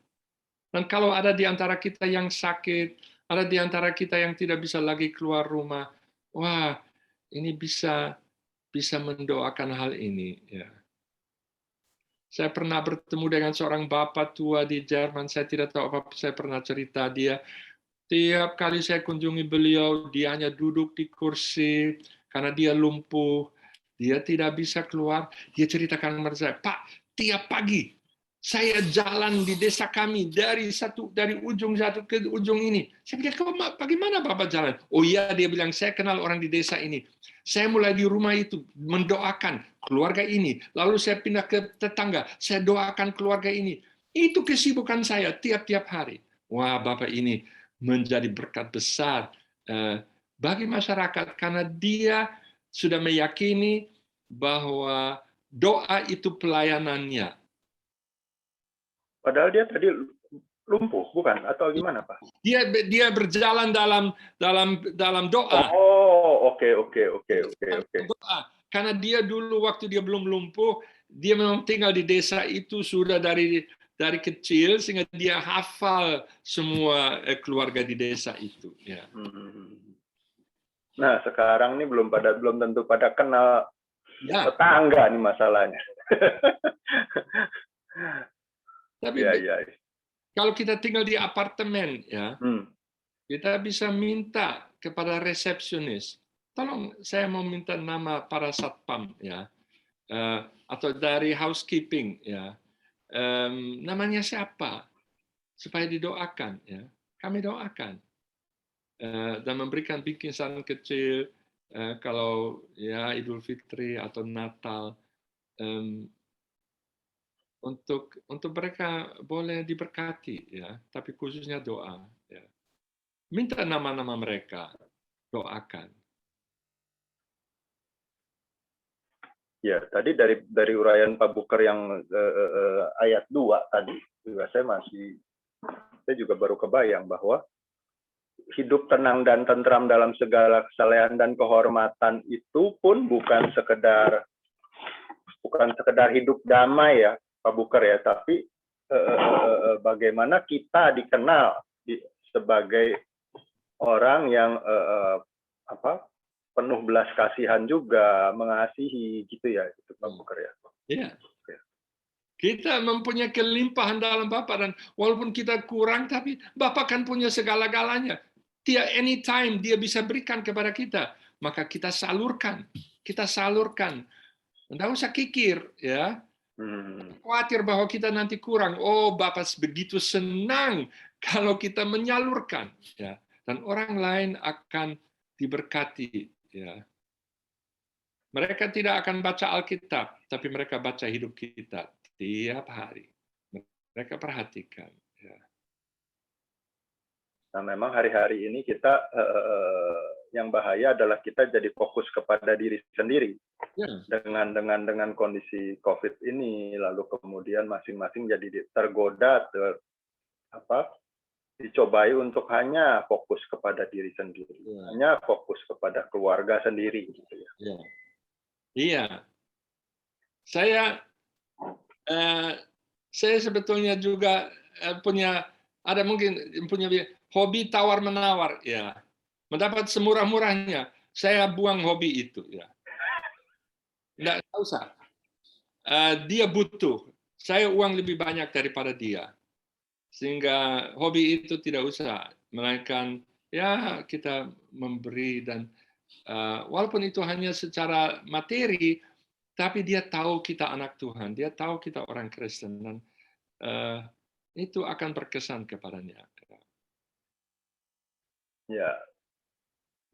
Dan kalau ada di antara kita yang sakit, ada di antara kita yang tidak bisa lagi keluar rumah, wah, ini bisa mendoakan hal ini, ya. Saya pernah bertemu dengan seorang bapak tua di Jerman, saya tidak tahu apa, saya pernah cerita dia. Tiap kali saya kunjungi beliau, dia hanya duduk di kursi karena dia lumpuh, dia tidak bisa keluar. Dia ceritakan kepada saya, Pak, tiap pagi saya jalan di desa kami dari ujung satu ke ujung ini. Saya bilang, bagaimana Bapak jalan? Oh iya, dia bilang, saya kenal orang di desa ini. Saya mulai di rumah itu mendoakan keluarga ini, lalu saya pindah ke tetangga, saya doakan keluarga ini. Itu kesibukan saya tiap-tiap hari. Wah, Bapak ini menjadi berkat besar bagi masyarakat karena dia sudah meyakini bahwa doa itu pelayanannya. Padahal dia tadi lumpuh, bukan? Atau gimana, Pak? Dia berjalan dalam doa. Oh, oke. Doa. Karena dia dulu waktu dia belum lumpuh, dia memang tinggal di desa itu sudah dari kecil sehingga dia hafal semua keluarga di desa itu. Ya. Nah, sekarang ini belum tentu pada kenal Ya. tetangga nih masalahnya. Tapi ya. kalau kita tinggal di apartemen, ya, kita bisa minta kepada resepsionis, tolong saya mau minta nama para satpam, ya, atau dari housekeeping, ya, namanya siapa, supaya didoakan, ya, kami doakan, dan memberikan bingkisan kecil kalau ya Idul Fitri atau Natal. Untuk mereka boleh diberkati, ya, tapi khususnya doa, ya. Minta nama-nama mereka, doakan. Ya, tadi dari uraian Pak Buker yang ayat 2 tadi juga saya juga baru kebayang bahwa hidup tenang dan tentram dalam segala kesalehan dan kehormatan itu pun bukan sekedar hidup damai ya, Pak Buker ya, tapi bagaimana kita dikenal sebagai orang yang penuh belas kasihan juga, mengasihi gitu ya, itu Pak Buker ya. Iya. Kita mempunyai kelimpahan dalam Bapa, dan walaupun kita kurang, tapi Bapa kan punya segala-galanya. Anytime dia bisa berikan kepada kita, maka kita salurkan. Tidak usah kikir, ya. Khawatir bahwa kita nanti kurang. Oh, Bapa begitu senang kalau kita menyalurkan, ya, dan orang lain akan diberkati, ya. Mereka tidak akan baca Alkitab, tapi mereka baca hidup kita tiap hari. Mereka perhatikan, ya. Nah, memang hari-hari ini kita yang bahaya adalah kita jadi fokus kepada diri sendiri, ya. dengan kondisi COVID ini, lalu kemudian masing-masing jadi tergoda dicobai untuk hanya fokus kepada diri sendiri, ya. Hanya fokus kepada keluarga sendiri, gitu ya. Ya. Iya, saya sebetulnya juga punya hobi tawar-menawar, ya. Mendapat semurah-murahnya, saya buang hobi itu, ya. Nggak usah. Dia butuh. Saya uang lebih banyak daripada dia. Sehingga hobi itu tidak usah. Melainkan, ya, kita memberi, dan walaupun itu hanya secara materi, tapi dia tahu kita anak Tuhan, dia tahu kita orang Kristen, dan itu akan berkesan kepadanya. Ya,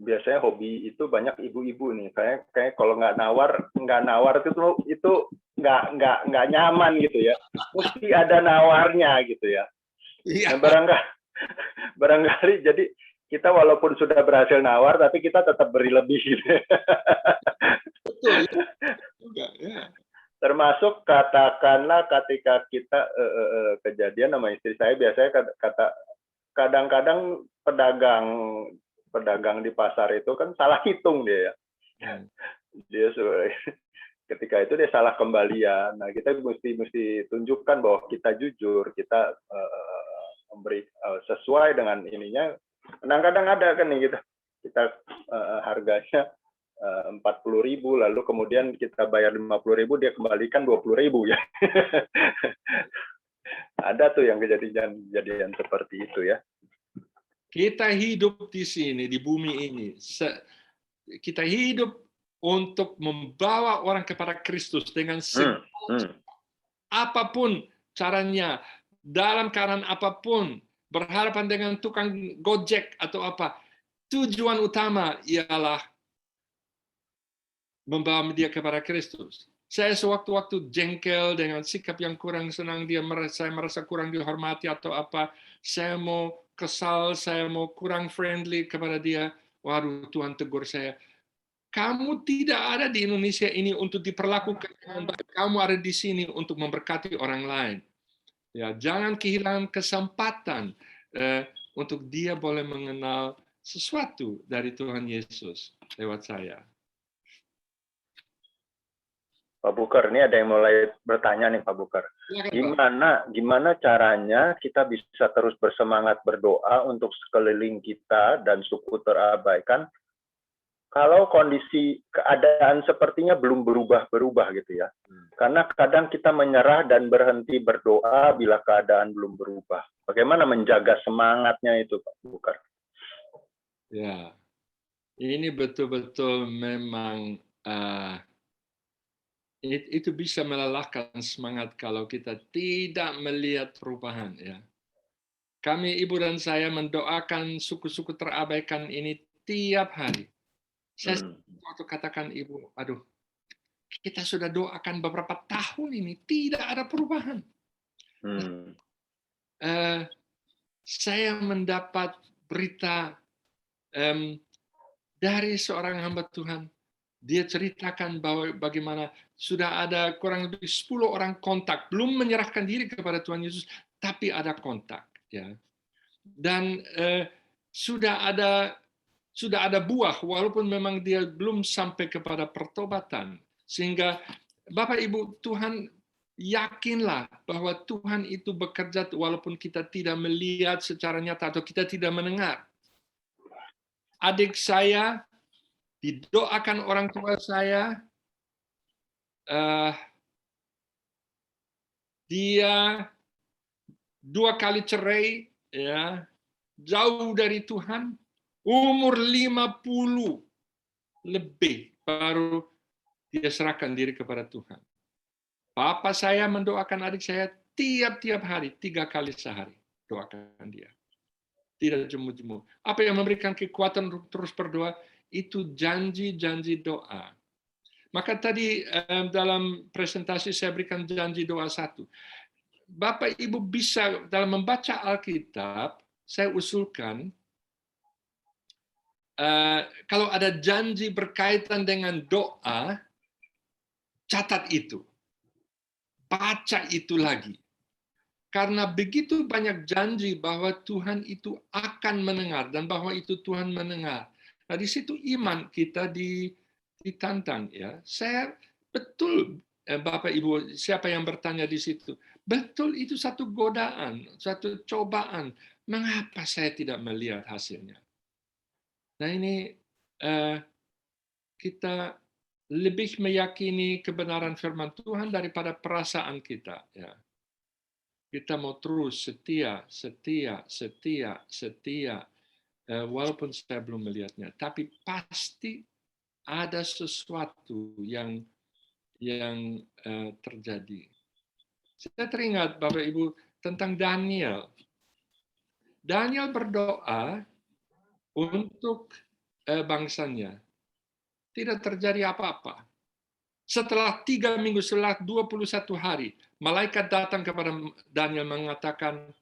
biasanya hobi itu banyak ibu-ibu nih. Kayak kalau nggak nawar itu nggak nyaman gitu ya. Mesti ada nawarnya gitu ya. Iya, Nah, barangkali jadi kita walaupun sudah berhasil nawar, tapi kita tetap beri lebih gitu. betul. Ya, juga, ya. Termasuk katakanlah ketika kita kejadian sama istri saya, biasanya kadang-kadang pedagang di pasar itu kan salah hitung dia ya. Dia ketika itu dia salah kembalian. Nah, kita mesti tunjukkan bahwa kita jujur, kita memberi sesuai dengan ininya. Kadang-kadang ada kan nih kita harganya 40.000, lalu kemudian kita bayar 50.000, dia kembalikan 20.000 ya. Ada tuh yang kejadian seperti itu ya. Kita hidup di sini, di bumi ini. Kita hidup untuk membawa orang kepada Kristus dengan apapun caranya, dalam keadaan apapun, berhadapan dengan tukang gojek atau apa. Tujuan utama ialah membawa dia kepada Kristus. Saya sewaktu-waktu jengkel dengan sikap yang kurang senang dia, saya merasa kurang dihormati atau apa, saya mau kesal, saya mau kurang friendly kepada dia. Waduh, Tuhan tegur saya. Kamu tidak ada di Indonesia ini untuk diperlakukan dengan baik. Kamu ada di sini untuk memberkati orang lain. Ya, jangan kehilangan kesempatan untuk dia boleh mengenal sesuatu dari Tuhan Yesus lewat saya. Pak Bukar, ini ada yang mulai bertanya nih Pak Bukar. Gimana caranya kita bisa terus bersemangat berdoa untuk sekeliling kita dan suku terabaikan kalau kondisi keadaan sepertinya belum berubah gitu ya. Karena kadang kita menyerah dan berhenti berdoa bila keadaan belum berubah. Bagaimana menjaga semangatnya itu Pak Bukar? Ya, ini betul-betul memang itu bisa melelahkan semangat kalau kita tidak melihat perubahan. Ya, kami ibu dan saya mendoakan suku-suku terabaikan ini tiap hari. Saya waktu katakan ibu, aduh, kita sudah doakan beberapa tahun ini tidak ada perubahan. Saya mendapat berita dari seorang hamba Tuhan. Dia ceritakan bahwa bagaimana sudah ada kurang lebih 10 orang kontak, belum menyerahkan diri kepada Tuhan Yesus, tapi ada kontak. Ya. Dan sudah ada buah, walaupun memang dia belum sampai kepada pertobatan. Sehingga Bapak Ibu, Tuhan yakinlah bahwa Tuhan itu bekerja walaupun kita tidak melihat secara nyata atau kita tidak mendengar. Adik saya didoakan orang tua saya, dia 2 kali cerai, ya, jauh dari Tuhan, umur 50 lebih baru dia serahkan diri kepada Tuhan. Papa saya mendoakan adik saya tiap-tiap hari, 3 kali sehari, doakan dia. Tidak jemu-jemu. Apa yang memberikan kekuatan untuk terus berdoa? Itu janji-janji doa. Maka tadi dalam presentasi saya berikan janji doa 1. Bapak Ibu bisa dalam membaca Alkitab, saya usulkan kalau ada janji berkaitan dengan doa, catat itu. Baca itu lagi. Karena begitu banyak janji bahwa Tuhan itu akan mendengar dan bahwa itu Tuhan mendengar. Nah, di situ iman kita ditantang ya. Saya betul Bapak Ibu, siapa yang bertanya di situ? Betul itu satu godaan, satu cobaan. Mengapa saya tidak melihat hasilnya? Nah, ini kita lebih meyakini kebenaran firman Tuhan daripada perasaan kita ya. Kita mau terus setia, walaupun saya belum melihatnya. Tapi pasti ada sesuatu yang terjadi. Saya teringat Bapak Ibu tentang Daniel. Daniel berdoa untuk bangsanya. Tidak terjadi apa-apa. Setelah 3 minggu, setelah 21 hari, malaikat datang kepada Daniel mengatakan,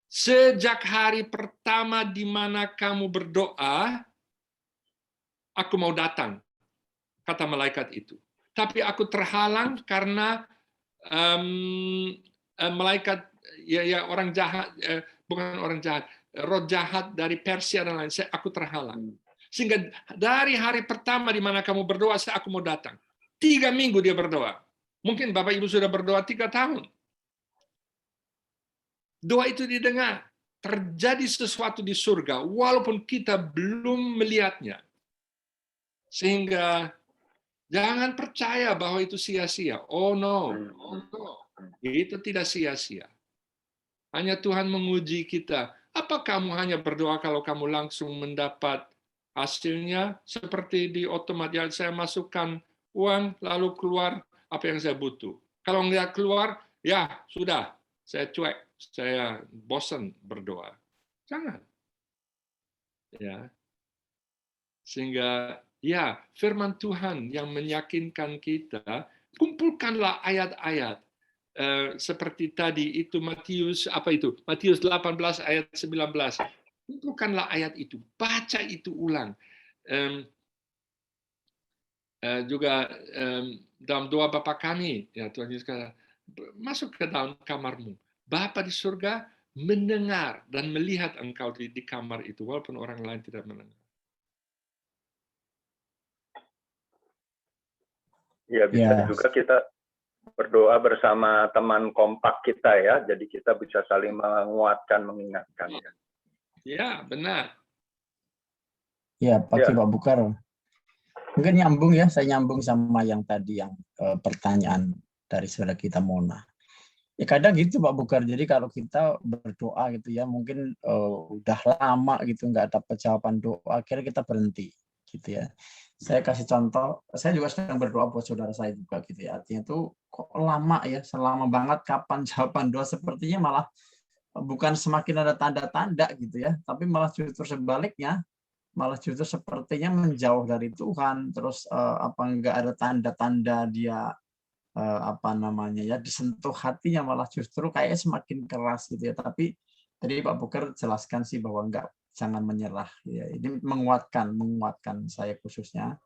sejak hari pertama di mana kamu berdoa, aku mau datang, kata malaikat itu. Tapi aku terhalang karena malaikat, ya orang jahat, bukan orang jahat, roh jahat dari Persia dan lain, aku terhalang. Sehingga dari hari pertama di mana kamu berdoa, aku mau datang. 3 minggu dia berdoa. Mungkin Bapak Ibu sudah berdoa 3 tahun. Doa itu didengar. Terjadi sesuatu di surga, walaupun kita belum melihatnya. Sehingga jangan percaya bahwa itu sia-sia. Oh no, itu tidak sia-sia. Hanya Tuhan menguji kita. Apa kamu hanya berdoa kalau kamu langsung mendapat hasilnya? Seperti di otomat, ya saya masukkan uang, lalu keluar apa yang saya butuh. Kalau nggak keluar, ya sudah, saya cuek. Saya bosan berdoa. Jangan. Ya. Sehingga ya firman Tuhan yang meyakinkan kita, kumpulkanlah ayat-ayat seperti tadi itu Matius 18 ayat 19. Kumpulkanlah ayat itu, baca itu ulang. Juga dalam doa Bapa kami, ya Tuhan Yesus kata, masuk ke dalam kamarmu. Bapa di surga mendengar dan melihat engkau di kamar itu, walaupun orang lain tidak mendengar. Ya, bisa juga kita berdoa bersama teman kompak kita ya, jadi kita bisa saling menguatkan, mengingatkan. Ya, benar. Ya, Pak Bukar. Mungkin nyambung ya, saya nyambung sama yang tadi yang pertanyaan dari saudara kita Mona. Ya kadang gitu Pak Bukar, jadi kalau kita berdoa gitu ya, mungkin udah lama gitu nggak dapat jawaban doa, akhirnya kita berhenti gitu ya. Saya kasih contoh, saya juga sedang berdoa buat saudara saya juga gitu ya. Artinya tuh kok lama ya, selama banget kapan jawaban doa, sepertinya malah bukan semakin ada tanda-tanda gitu ya, tapi malah justru sebaliknya, malah justru sepertinya menjauh dari Tuhan, terus apa enggak ada tanda-tanda dia apa namanya ya disentuh hatinya, malah justru kayak semakin keras gitu ya. Tapi tadi Pak Bukar jelaskan sih bahwa enggak, jangan menyerah ya. Ini menguatkan saya khususnya.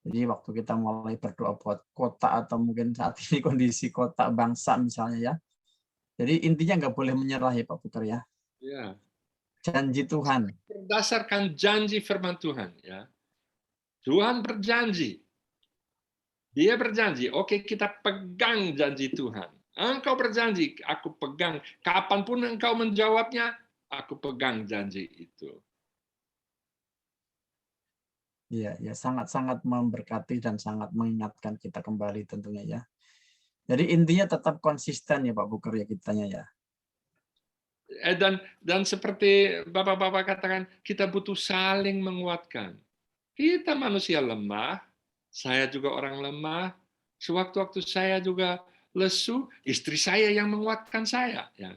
Jadi waktu kita mulai berdoa buat kota atau mungkin saat ini kondisi kota bangsa misalnya ya. Jadi intinya nggak boleh menyerah ya Pak Bukar ya. Ya. Janji Tuhan. Berdasarkan janji firman Tuhan ya. Tuhan berjanji. Dia berjanji, oke kita pegang janji Tuhan. Engkau berjanji, aku pegang. Kapanpun engkau menjawabnya, aku pegang janji itu. Iya, ya sangat-sangat memberkati dan sangat mengingatkan kita kembali tentunya ya. Jadi intinya tetap konsisten ya Pak Bukar ya kitanya ya. Dan seperti Bapak-bapak katakan, kita butuh saling menguatkan. Kita manusia lemah, saya juga orang lemah. Sewaktu-waktu saya juga lesu, istri saya yang menguatkan saya. Ya.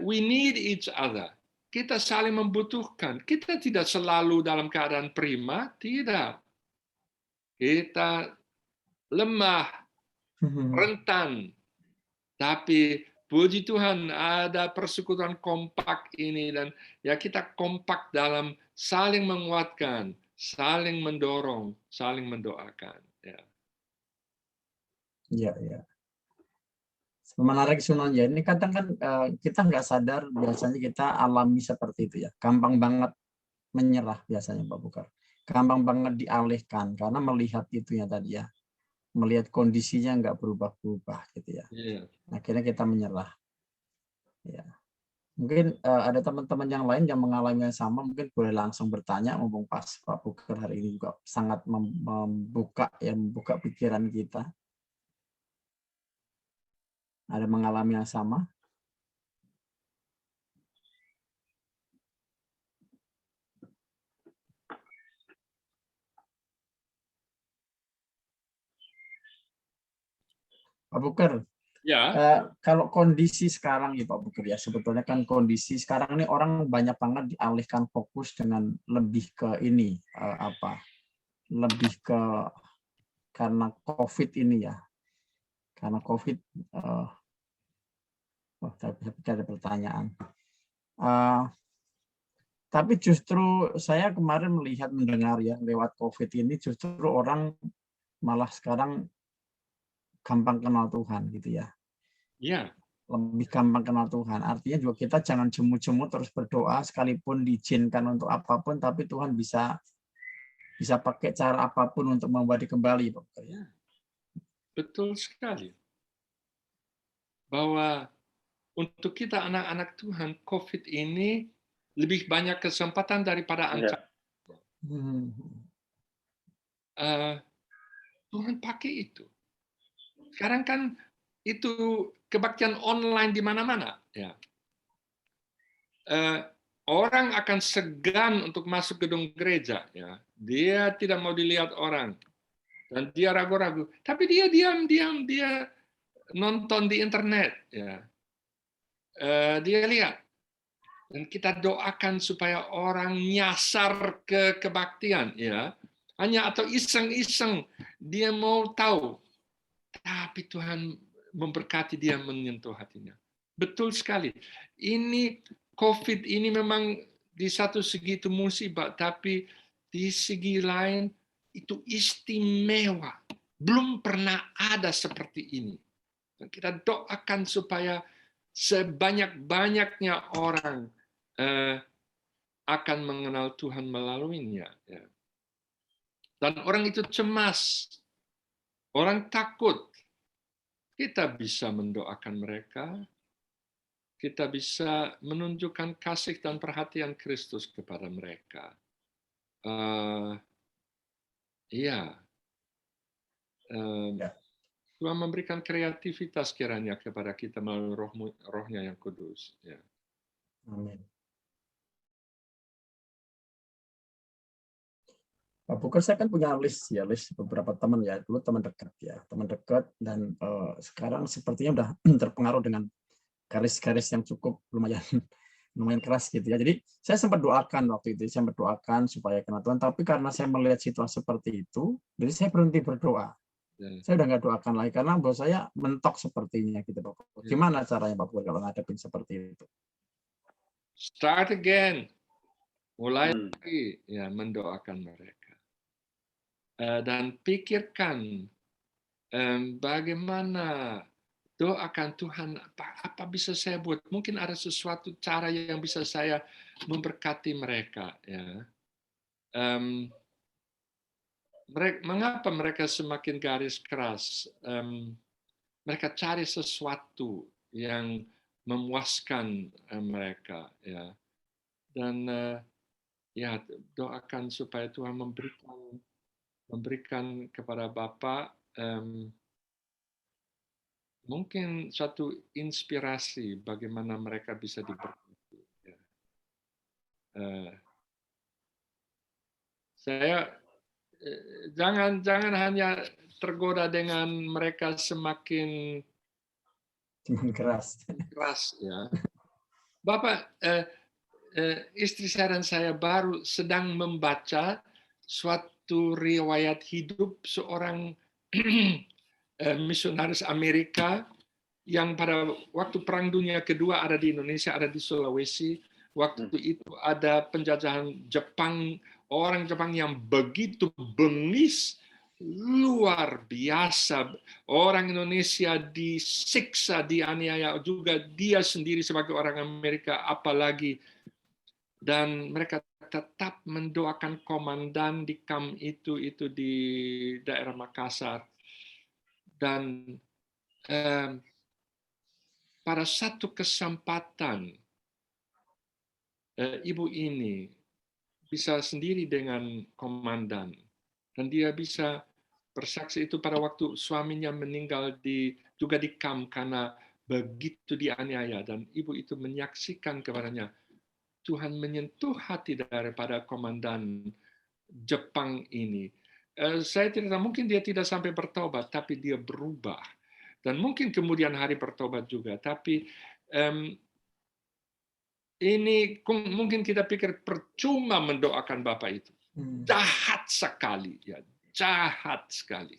We need each other. Kita saling membutuhkan. Kita tidak selalu dalam keadaan prima, tidak. Kita lemah, rentan. Tapi puji Tuhan ada persekutuan kompak ini, dan ya kita kompak dalam saling menguatkan, saling mendorong, saling mendoakan. Ya. Iya, iya. Menarik Sunan ya. Ini kadang kan kita nggak sadar, biasanya kita alami seperti itu ya. Gampang banget menyerah biasanya Pak Bukar. Gampang banget dialihkan karena melihat itunya tadi ya. Melihat kondisinya nggak berubah-ubah gitu ya. Yeah. Akhirnya kita menyerah. Ya. Mungkin ada teman-teman yang lain yang mengalami yang sama, mungkin boleh langsung bertanya, mumpung pas Pak Bukar hari ini juga sangat membuka pikiran kita. Ada mengalami yang sama? Pak Bukar, Ya, Kalau kondisi sekarang ya Pak Buker ya, sebetulnya kan kondisi sekarang ini orang banyak banget dialihkan fokus dengan lebih ke ini lebih ke karena COVID ini ya, karena COVID. Tapi ada pertanyaan. Tapi justru saya kemarin mendengar ya lewat COVID ini justru orang malah sekarang gampang kenal Tuhan gitu ya. ya, Lebih gampang kenal Tuhan. Artinya juga kita jangan jemu-jemu terus berdoa sekalipun diizinkan untuk apapun, tapi Tuhan bisa pakai cara apapun untuk membuat kembali, Pak. ya, betul sekali. Bahwa untuk kita anak-anak Tuhan, COVID ini lebih banyak kesempatan daripada Iya. ancaman. Tuhan pakai itu. Sekarang kan itu kebaktian online di mana-mana. Ya. Orang akan segan untuk masuk gedung gereja. Ya. Dia tidak mau dilihat orang. Dan dia ragu-ragu. Tapi dia diam-diam, dia nonton di internet. Ya. Dia lihat. Dan kita doakan supaya orang nyasar ke kebaktian. Ya. Hanya atau iseng-iseng dia mau tahu. Tapi Tuhan memberkati dia menyentuh hatinya. Betul sekali. Ini COVID ini memang di satu segi itu musibah, tapi di segi lain itu istimewa. Belum pernah ada seperti ini. Dan kita doakan supaya sebanyak-banyaknya orang akan mengenal Tuhan melaluinya. Dan orang itu cemas. Orang takut. Kita bisa mendoakan mereka, kita bisa menunjukkan kasih dan perhatian Kristus kepada mereka. Iya, Tuhan memberikan kreativitas kiranya kepada kita melalui Roh-Nya yang kudus. Ya. Amin. Pak Buker, saya kan punya list beberapa teman ya, dulu teman dekat dan sekarang sepertinya udah terpengaruh dengan garis-garis yang cukup lumayan keras gitu ya. Jadi saya sempat doakan waktu itu, saya berdoakan supaya kenal Tuhan, tapi karena saya melihat situasi seperti itu, jadi saya berhenti berdoa. Saya udah nggak doakan lagi karena buat saya mentok sepertinya gitu Pak Buker. Gimana caranya Pak Buker kalau ngadepin seperti itu? Start again, mulai lagi ya mendoakan mereka. Dan pikirkan bagaimana doakan Tuhan, apa bisa saya buat? Mungkin ada sesuatu cara yang bisa saya memberkati mereka. Ya. Mengapa mereka semakin garis keras? Mereka cari sesuatu yang memuaskan mereka. Ya. Dan ya doakan supaya Tuhan memberikan kepada Bapak mungkin satu inspirasi bagaimana mereka bisa diberkati. Saya jangan hanya tergoda dengan mereka semakin keras. Ya. Bapak, istri saya dan saya baru sedang membaca suatu riwayat hidup seorang misionaris Amerika yang pada waktu Perang Dunia Kedua ada di Indonesia, ada di Sulawesi. Waktu itu ada penjajahan Jepang, orang Jepang yang begitu bengis, luar biasa. Orang Indonesia disiksa, dianiaya, juga dia sendiri sebagai orang Amerika, apalagi. Dan mereka tetap mendoakan komandan di kamp itu di daerah Makassar. Dan pada satu kesempatan, ibu ini bisa sendiri dengan komandan. Dan dia bisa bersaksi itu pada waktu suaminya meninggal juga di kamp karena begitu dianiaya. Dan ibu itu menyaksikan kepadanya, Tuhan menyentuh hati daripada komandan Jepang ini. Saya tidak tahu, mungkin dia tidak sampai bertobat, tapi dia berubah. dan mungkin kemudian hari bertobat juga. Tapi ini mungkin kita pikir percuma mendoakan Bapak itu. Jahat sekali, ya, jahat sekali.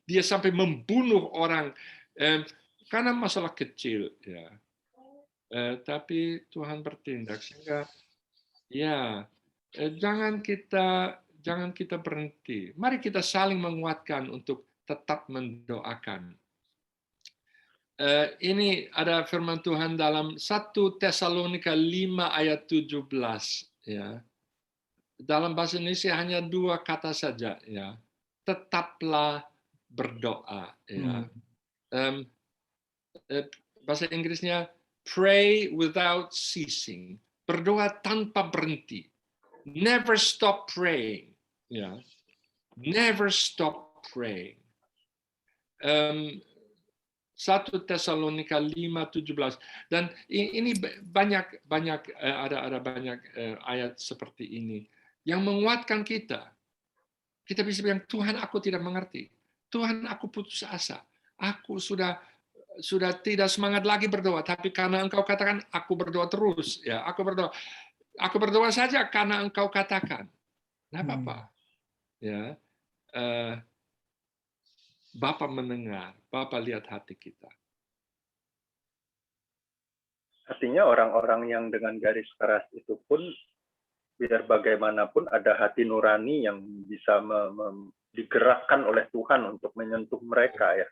Dia sampai membunuh orang karena masalah kecil, ya. Tapi Tuhan bertindak sehingga, ya, jangan kita berhenti. Mari kita saling menguatkan untuk tetap mendoakan. Ini ada firman Tuhan dalam 1 Tesalonika 5 ayat 17, ya. Dalam bahasa Indonesia hanya 2 kata saja, ya. Tetaplah berdoa, ya. Bahasa Inggrisnya pray without ceasing. Berdoa tanpa berhenti. Never stop praying, ya. Never stop praying. 1 Tesalonika 5:17, dan ini banyak ada banyak ayat seperti ini yang menguatkan kita. Kita bisa bilang, Tuhan, aku tidak mengerti. Tuhan, aku putus asa. Aku sudah tidak semangat lagi berdoa, tapi karena Engkau katakan, aku berdoa terus. Ya, aku berdoa saja karena Engkau katakan. Nah, Bapak, ya, Bapak mendengar, Bapak lihat hati kita. Artinya orang-orang yang dengan garis keras itu pun, biar bagaimanapun ada hati nurani yang bisa digerakkan oleh Tuhan untuk menyentuh mereka, ya.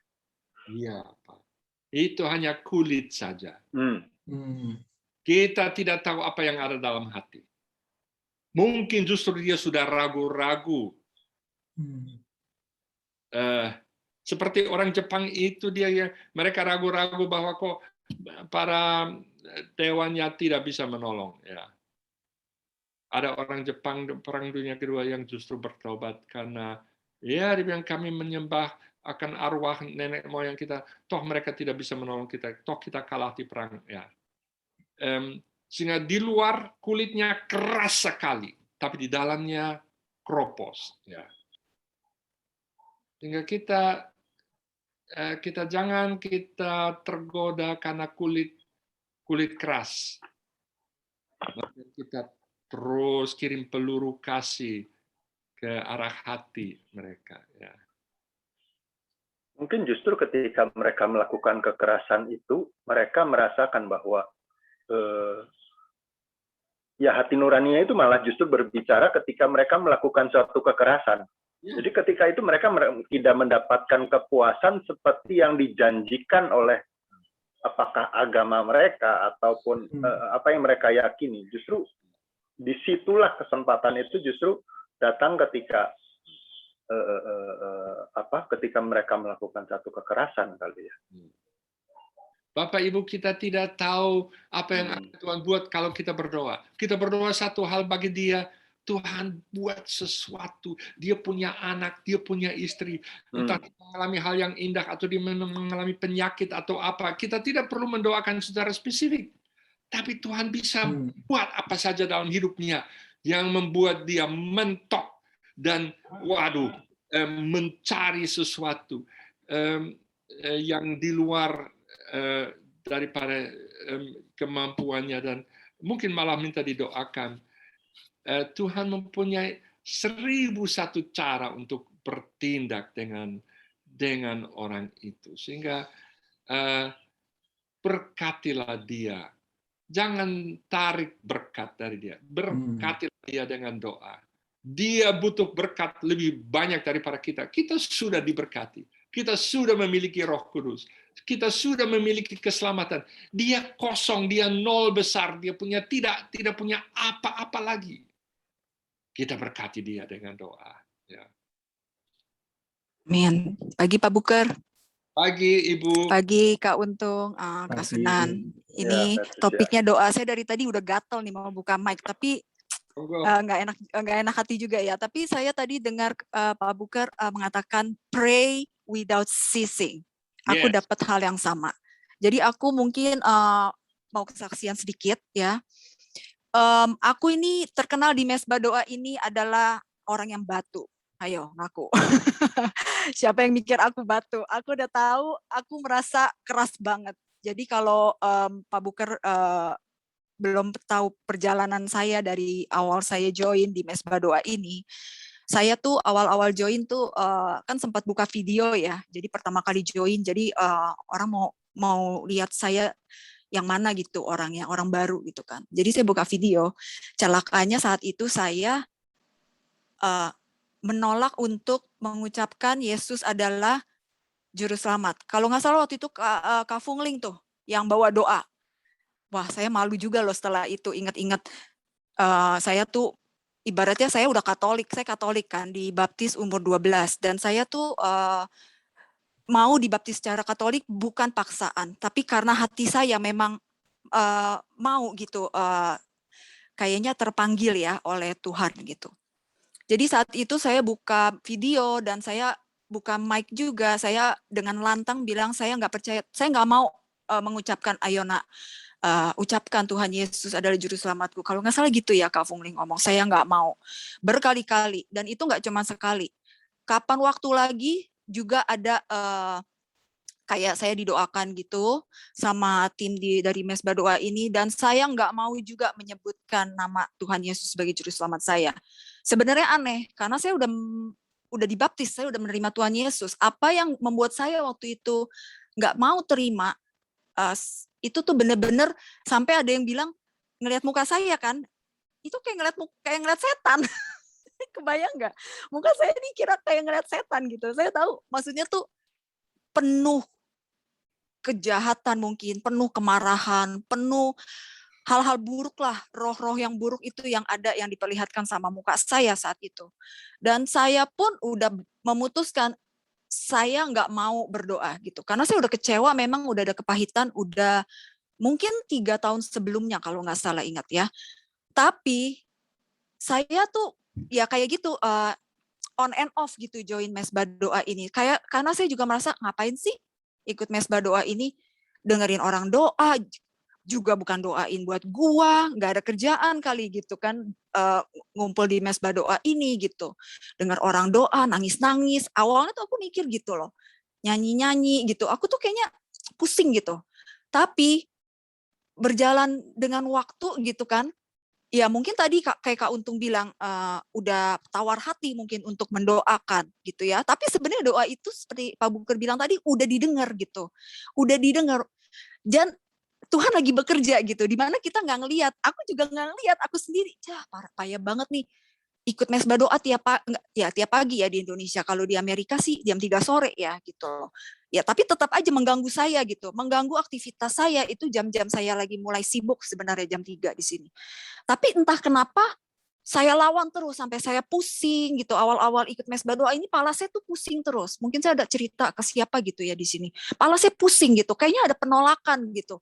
Iya, Pak. Itu hanya kulit saja. Hmm. Kita tidak tahu apa yang ada dalam hati. Mungkin justru dia sudah ragu-ragu. Seperti orang Jepang itu, mereka ragu-ragu bahwa kok para dewannya tidak bisa menolong. Ya. Ada orang Jepang Perang Dunia Kedua yang justru bertobat karena ya dibilang kami menyembah akan arwah nenek moyang kita, toh mereka tidak bisa menolong kita, toh kita kalah di perang. Ya. Sehingga di luar kulitnya keras sekali, tapi di dalamnya kropos. Ya. Sehingga kita jangan tergoda karena kulit keras. Maka kita terus kirim peluru kasih ke arah hati mereka. Ya. Mungkin justru ketika mereka melakukan kekerasan itu, mereka merasakan bahwa ya hati nuraninya itu malah justru berbicara ketika mereka melakukan suatu kekerasan. Jadi ketika itu mereka tidak mendapatkan kepuasan seperti yang dijanjikan oleh apakah agama mereka ataupun apa yang mereka yakini. Justru disitulah kesempatan itu justru datang ketika ketika mereka melakukan satu kekerasan kali ya. Bapak Ibu, kita tidak tahu apa yang Tuhan buat kalau kita berdoa. Kita berdoa satu hal bagi dia. Tuhan buat sesuatu, dia punya anak, dia punya istri, entah mengalami hal yang indah atau dia mengalami penyakit atau apa, kita tidak perlu mendoakan secara spesifik, tapi Tuhan bisa buat apa saja dalam hidupnya yang membuat dia mentok dan mencari sesuatu yang di luar daripada kemampuannya dan mungkin malah minta didoakan. Tuhan mempunyai 1001 cara untuk bertindak dengan orang itu. Sehingga berkatilah dia. Jangan tarik berkat dari dia. Berkatilah dia dengan doa. Dia butuh berkat lebih banyak daripada kita. Kita sudah diberkati. Kita sudah memiliki Roh Kudus. Kita sudah memiliki keselamatan. Dia kosong, dia nol besar. Dia punya tidak punya apa-apa lagi. Kita berkati dia dengan doa. Ya. Amin. Pagi Pak Buker. Pagi Ibu. Pagi Kak Untung, Kak Sunan. Ini topiknya doa. Saya dari tadi udah gatel nih mau buka mic, tapi nggak enak hati juga ya. Tapi saya tadi dengar Pak Buker mengatakan pray without ceasing. Aku dapat hal yang sama. Jadi aku mungkin mau kesaksian sedikit ya. Aku ini terkenal di mesbah doa ini adalah orang yang batu. Ayo ngaku. Siapa yang mikir aku batu? Aku udah tahu, aku merasa keras banget. Jadi kalau Pak Buker belum tahu perjalanan saya dari awal saya join di Mesbah Doa ini, saya tuh awal-awal join tuh kan sempat buka video ya. Jadi pertama kali join, jadi orang mau lihat saya yang mana gitu orangnya, orang baru gitu kan. Jadi saya buka video. Celakanya saat itu saya menolak untuk mengucapkan Yesus adalah juru selamat. Kalau nggak salah waktu itu Kak Fungling tuh yang bawa doa. Wah, saya malu juga loh setelah itu ingat-ingat saya tuh ibaratnya saya udah Katolik, saya Katolik kan, dibaptis umur 12 dan saya tuh mau dibaptis secara Katolik bukan paksaan, tapi karena hati saya memang mau gitu, kayaknya terpanggil ya oleh Tuhan gitu. Jadi saat itu saya buka video dan saya buka mic juga, saya dengan lantang bilang saya nggak percaya, saya nggak mau mengucapkan ayo nak, ucapkan Tuhan Yesus adalah juru selamatku. Kalau nggak salah gitu ya Kak Fungling ngomong, saya nggak mau. Berkali-kali, dan itu nggak cuma sekali. Kapan waktu lagi juga ada kayak saya didoakan gitu sama tim dari Mesbah Doa ini, dan saya nggak mau juga menyebutkan nama Tuhan Yesus sebagai juru selamat saya. Sebenarnya aneh, karena saya udah dibaptis, saya udah menerima Tuhan Yesus. Apa yang membuat saya waktu itu nggak mau terima, itu tuh bener-bener sampai ada yang bilang ngelihat muka saya kan, itu kayak ngeliat setan. Kebayang nggak? Muka saya dikira kayak ngeliat setan gitu. Saya tahu maksudnya tuh penuh kejahatan mungkin, penuh kemarahan, penuh hal-hal buruk lah, roh-roh yang buruk itu yang ada, yang diperlihatkan sama muka saya saat itu. Dan saya pun udah memutuskan saya nggak mau berdoa gitu, karena saya udah kecewa, memang udah ada kepahitan, udah mungkin 3 tahun sebelumnya kalau nggak salah ingat ya. Tapi saya tuh ya kayak gitu, on and off gitu join Mesbah Doa ini. Karena saya juga merasa ngapain sih ikut Mesbah Doa ini, dengerin orang doa, juga bukan doain buat gua, nggak ada kerjaan kali gitu kan, ngumpul di Mesbah Doa ini gitu, dengar orang doa, nangis-nangis. Awalnya tuh aku mikir gitu loh, nyanyi-nyanyi gitu, aku tuh kayaknya pusing gitu. Tapi berjalan dengan waktu gitu kan, ya mungkin tadi kayak Kak Untung bilang, udah tawar hati mungkin untuk mendoakan gitu ya. Tapi sebenarnya doa itu seperti Pak Buker bilang tadi udah didengar gitu. Udah didengar. Dan Tuhan lagi bekerja gitu, di mana kita nggak ngelihat. Aku juga nggak ngelihat, aku sendiri, payah banget nih. Ikut Mesbah Doa tiap pagi ya di Indonesia. Kalau di Amerika sih jam 3 sore ya gitu loh. Ya tapi tetap aja mengganggu saya gitu, mengganggu aktivitas saya, itu jam-jam saya lagi mulai sibuk sebenarnya jam 3 di sini. Tapi entah kenapa saya lawan terus sampai saya pusing gitu. Awal-awal ikut Mesbah Doa ini pala saya tuh pusing terus. Mungkin saya ada cerita ke siapa gitu ya di sini. Pala saya pusing gitu, kayaknya ada penolakan gitu.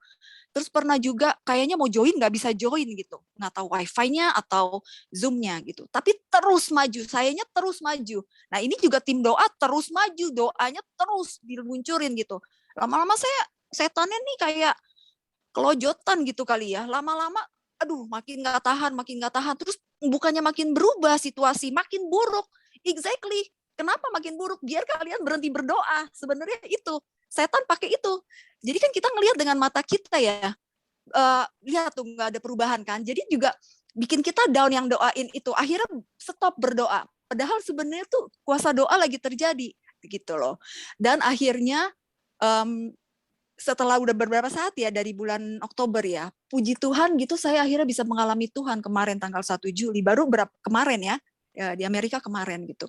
Terus pernah juga kayaknya mau join nggak bisa join gitu. Nggak tahu wifi-nya atau Zoom-nya gitu. Tapi terus maju, sayanya terus maju. Nah ini juga tim doa terus maju, doanya terus diluncurin gitu. Lama-lama setannya nih kayak kelojotan gitu kali ya. Lama-lama aduh makin nggak tahan. Terus bukannya makin berubah situasi, makin buruk. Exactly. Kenapa makin buruk? Biar kalian berhenti berdoa. Sebenarnya itu. Setan pakai itu. Jadi kan kita ngelihat dengan mata kita ya. Lihat tuh nggak ada perubahan kan. Jadi juga bikin kita down yang doain itu. Akhirnya stop berdoa. Padahal sebenarnya tuh kuasa doa lagi terjadi. Gitu loh. Dan akhirnya setelah udah beberapa saat ya dari bulan Oktober ya, puji Tuhan gitu saya akhirnya bisa mengalami Tuhan kemarin tanggal 1 Juli, baru kemarin ya di Amerika kemarin gitu.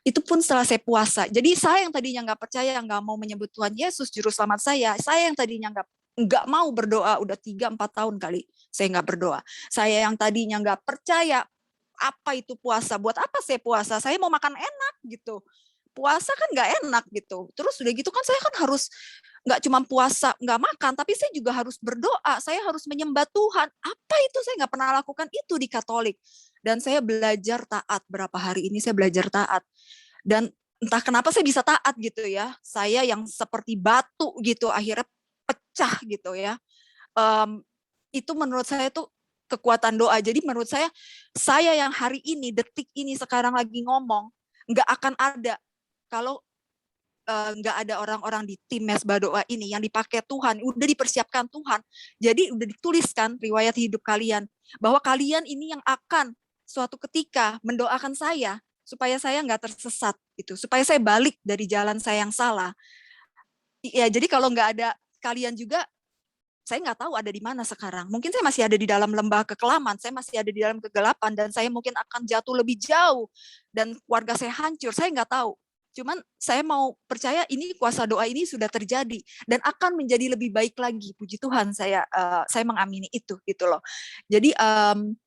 Itu pun setelah saya puasa. Jadi saya yang tadinya nggak percaya, nggak mau menyebut Tuhan Yesus juru selamat saya yang tadinya nggak mau berdoa, udah 3-4 tahun kali saya nggak berdoa. Saya yang tadinya nggak percaya, apa itu puasa, buat apa saya puasa, saya mau makan enak gitu. Puasa kan nggak enak gitu. Terus udah gitu kan saya kan harus nggak cuma puasa nggak makan, tapi saya juga harus berdoa, saya harus menyembah Tuhan. Apa itu? Saya nggak pernah lakukan itu di Katolik. Dan saya belajar taat, berapa hari ini saya belajar taat. Dan entah kenapa saya bisa taat gitu ya. Saya yang seperti batu gitu akhirnya pecah gitu ya. Itu menurut saya tuh kekuatan doa. Jadi menurut saya yang hari ini, detik ini sekarang lagi ngomong, nggak akan ada kalau nggak ada orang-orang di tim Mesbah Doa ini yang dipakai Tuhan, udah dipersiapkan Tuhan. Jadi udah dituliskan riwayat hidup kalian bahwa kalian ini yang akan suatu ketika mendoakan saya supaya saya nggak tersesat gitu, supaya saya balik dari jalan saya yang salah. Ya, jadi kalau nggak ada kalian juga, saya nggak tahu ada di mana sekarang. Mungkin saya masih ada di dalam lembah kekelaman, saya masih ada di dalam kegelapan, dan saya mungkin akan jatuh lebih jauh, dan keluarga saya hancur, saya nggak tahu. Cuman saya mau percaya ini kuasa doa ini sudah terjadi dan akan menjadi lebih baik lagi. Puji Tuhan, saya mengamini itu gitu loh. Jadi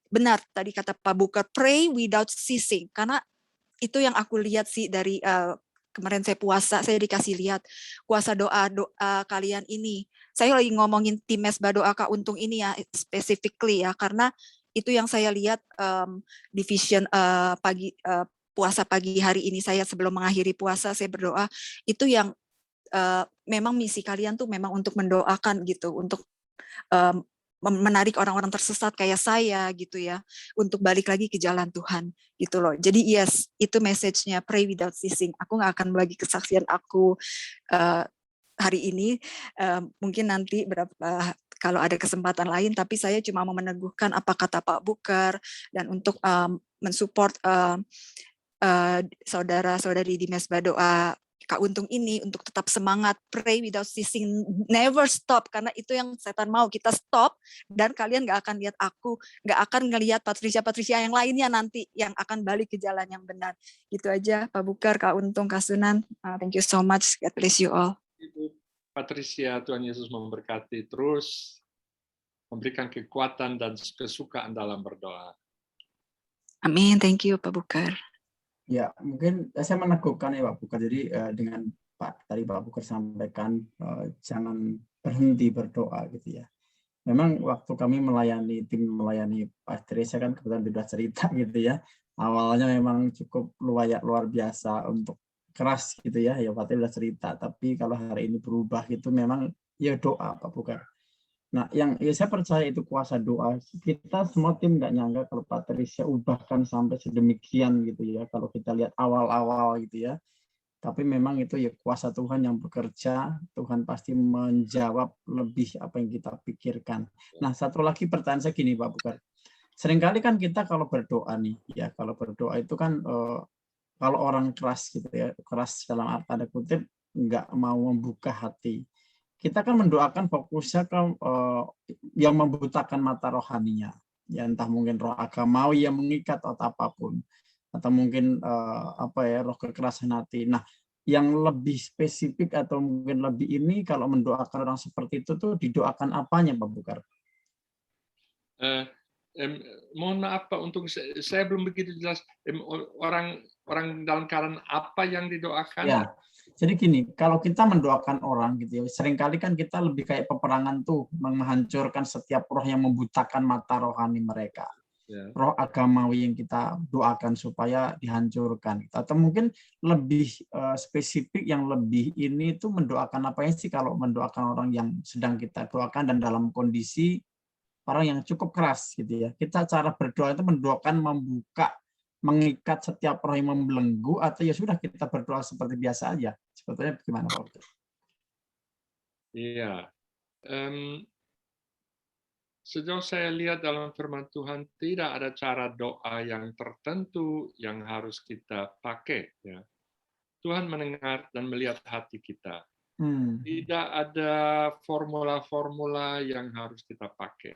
benar tadi kata Pak Buker, pray without ceasing, karena itu yang aku lihat sih dari kemarin saya puasa, saya dikasih lihat kuasa doa kalian ini. Saya lagi ngomongin tim Mesbah Doa Kak Untung ini ya, specifically ya, karena itu yang saya lihat di vision puasa pagi hari ini, saya sebelum mengakhiri puasa saya berdoa, itu yang memang misi kalian tuh memang untuk mendoakan gitu, untuk menarik orang-orang tersesat kayak saya gitu ya, untuk balik lagi ke jalan Tuhan gitu loh. Jadi yes, itu message-nya, pray without ceasing. Aku nggak akan bagi kesaksian aku hari ini, mungkin nanti kalau ada kesempatan lain, tapi saya cuma mau meneguhkan apa kata Pak Buker, dan untuk mensupport saudara-saudari di Mesbah Doa Kak Untung ini untuk tetap semangat, pray without ceasing, never stop, karena itu yang setan mau kita stop, dan kalian nggak akan lihat aku, nggak akan ngelihat Patricia yang lainnya nanti yang akan balik ke jalan yang benar. Gitu aja Pak Buker, Kak Untung, Kak Sunan, thank you so much, God bless you all. Ibu Patricia, Tuhan Yesus memberkati, terus memberikan kekuatan dan kesukaan dalam berdoa. Amin, thank you Pak Buker. Ya, mungkin saya meneguhkan ya Pak Buker. Jadi dengan tadi Pak Buker sampaikan jangan berhenti berdoa gitu ya. Memang waktu kami tim melayani Patricia kan kebetulan beda cerita gitu ya. Awalnya memang cukup luar biasa untuk keras gitu ya. Ya Pak udah cerita. Tapi kalau hari ini berubah itu memang ya doa Pak Buker. Nah, yang saya percaya itu kuasa doa. Kita semua tim nggak nyangka kalau Patricia ubahkan sampai sedemikian gitu ya. Kalau kita lihat awal-awal gitu ya. Tapi memang itu ya kuasa Tuhan yang bekerja. Tuhan pasti menjawab lebih apa yang kita pikirkan. Nah, satu lagi pertanyaan saya gini Pak Buker. Seringkali kan kita kalau berdoa nih, ya kalau berdoa itu kan kalau orang keras gitu ya, keras dalam tanda kutip nggak mau membuka hati. Kita kan mendoakan fokusnya ke yang membutakan mata rohaninya, ya entah mungkin roh agamawi yang mengikat atau apapun, atau mungkin roh kekerasan hati. Nah, yang lebih spesifik atau mungkin lebih ini kalau mendoakan orang seperti itu tuh didoakan apanya Pak Buker? Mohon maaf Pak, untuk saya belum begitu jelas orang dalam keadaan apa yang didoakan. Ya. Jadi gini, kalau kita mendoakan orang gitu ya, seringkali kan kita lebih kayak peperangan tuh, menghancurkan setiap roh yang membutakan mata rohani mereka. Yeah. Roh agamawi yang kita doakan supaya dihancurkan. Atau mungkin lebih spesifik yang lebih ini tuh mendoakan apa sih kalau mendoakan orang yang sedang kita doakan dan dalam kondisi orang yang cukup keras gitu ya. Kita cara berdoa itu mendoakan membuka, mengikat setiap roh yang membelenggu, atau ya sudah kita berdoa seperti biasa aja. Sebetulnya bagaimana Pak? Iya. Sejauh saya lihat dalam firman Tuhan, tidak ada cara doa yang tertentu yang harus kita pakai. Ya. Tuhan mendengar dan melihat hati kita. Tidak ada formula-formula yang harus kita pakai.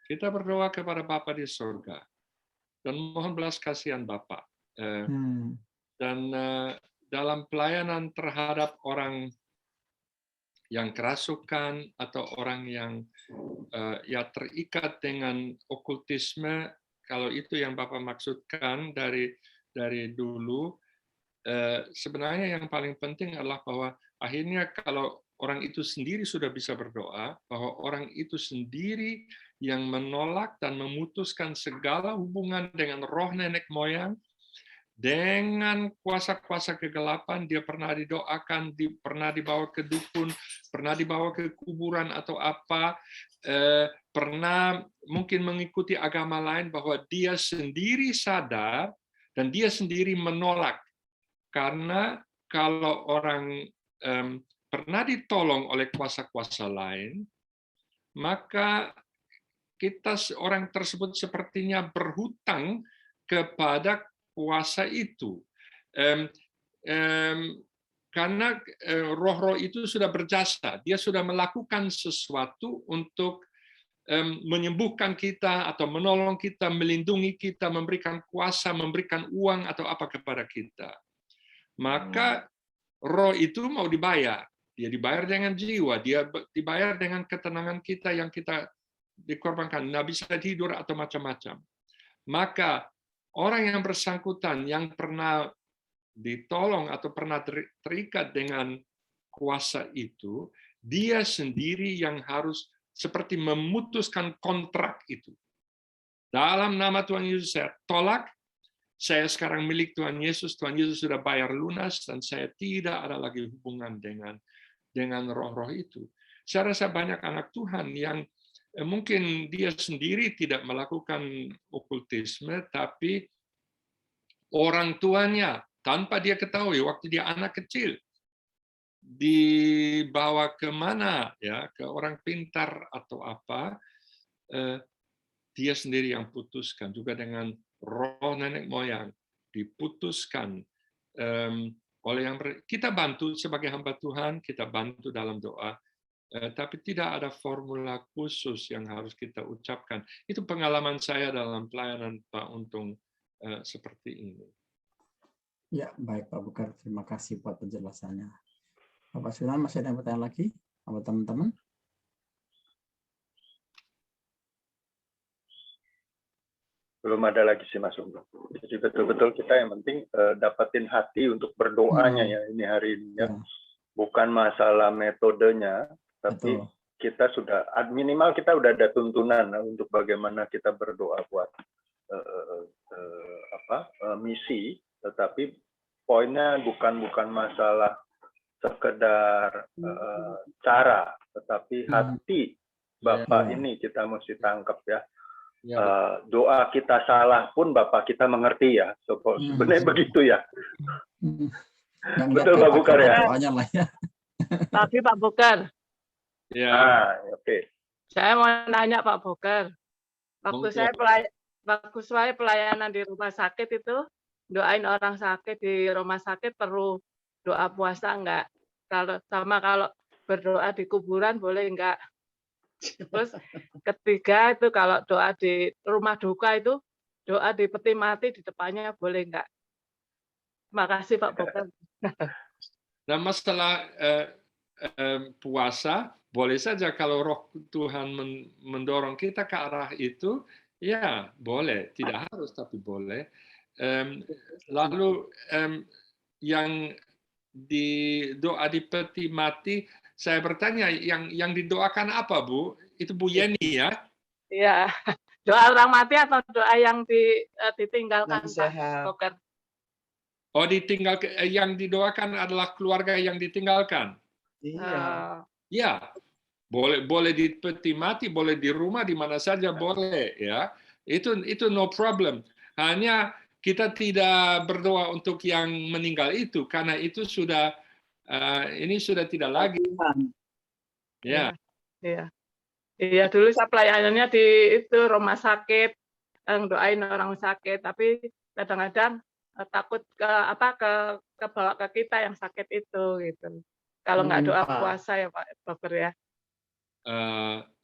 Kita berdoa kepada Bapa di surga dan mohon belas kasihan Bapa. Dan dalam pelayanan terhadap orang yang kerasukan atau orang yang ya terikat dengan okultisme, kalau itu yang Bapak maksudkan dari dulu, sebenarnya yang paling penting adalah bahwa akhirnya kalau orang itu sendiri sudah bisa berdoa, bahwa orang itu sendiri yang menolak dan memutuskan segala hubungan dengan roh nenek moyang, dengan kuasa-kuasa kegelapan, dia pernah didoakan, pernah dibawa ke dukun, pernah dibawa ke kuburan atau apa, pernah mungkin mengikuti agama lain, bahwa dia sendiri sadar dan dia sendiri menolak Karena kalau orang pernah ditolong oleh kuasa-kuasa lain, maka orang tersebut sepertinya berhutang kepada kuasa itu. Karena roh-roh itu sudah berjasa, dia sudah melakukan sesuatu untuk menyembuhkan kita atau menolong kita, melindungi kita, memberikan kuasa, memberikan uang atau apa kepada kita. Maka roh itu mau dibayar. Dia dibayar dengan jiwa, dia dibayar dengan ketenangan kita yang kita dikorbankan, nggak bisa tidur atau macam-macam. Maka orang yang bersangkutan yang pernah ditolong atau pernah terikat dengan kuasa itu, dia sendiri yang harus seperti memutuskan kontrak itu. Dalam nama Tuhan Yesus saya tolak, saya sekarang milik Tuhan Yesus sudah bayar lunas, dan saya tidak ada lagi hubungan dengan roh-roh itu. Saya rasa banyak anak Tuhan yang mungkin dia sendiri tidak melakukan okultisme, tapi orang tuanya tanpa dia ketahui waktu dia anak kecil dibawa kemana, ya, ke orang pintar atau apa, dia sendiri yang putuskan. Juga dengan roh nenek moyang diputuskan oleh yang kita bantu sebagai hamba Tuhan, kita bantu dalam doa, tapi tidak ada formula khusus yang harus kita ucapkan. Itu pengalaman saya dalam pelayanan Pak Untung seperti ini. Ya, baik Pak Bukar. Terima kasih buat penjelasannya. Bapak Sunan, masih ada yang bertanya lagi sama teman-teman? Belum ada lagi sih Mas Untung. Jadi betul-betul kita yang penting dapatin hati untuk berdoanya ya ini hari ini ya. Bukan masalah metodenya, tapi kita sudah minimal kita udah ada tuntunan untuk bagaimana kita berdoa buat misi, tetapi poinnya bukan masalah sekedar cara, tetapi hati Bapak ini kita mesti tangkap ya. Doa kita salah pun Bapak kita mengerti ya. Sebenarnya begitu ya. Betul Pak Bukar ya. Tapi Pak Bukar. Ya. Oke. Saya mau nanya Pak Bukar. Waktu saya pelayanan di rumah sakit itu, doain orang sakit di rumah sakit perlu doa puasa enggak? Kalau berdoa di kuburan boleh enggak? Terus ketiga itu kalau doa di rumah duka itu, doa di peti mati di depannya boleh enggak? Makasih Pak Bukar. Nah, masalah puasa, boleh saja kalau roh Tuhan mendorong kita ke arah itu, ya boleh. Tidak harus, tapi boleh. Lalu yang doa di peti mati, saya bertanya, yang didoakan apa Bu? Itu Bu Yeni ya? Iya, doa orang mati atau doa yang ditinggalkan Pak Bukar? Oh, yang didoakan adalah keluarga yang ditinggalkan. Iya. Ya, boleh di peti mati, boleh di rumah, di mana saja boleh ya. Itu no problem. Hanya kita tidak berdoa untuk yang meninggal itu, karena itu sudah ini sudah tidak lagi. Ya. Iya, dulu saya pelayanannya di itu rumah sakit, doain orang sakit, tapi kadang-kadang takut kebawa ke kita yang sakit itu gitu. Kalau nggak doa puasa ya Pak Bukar ya.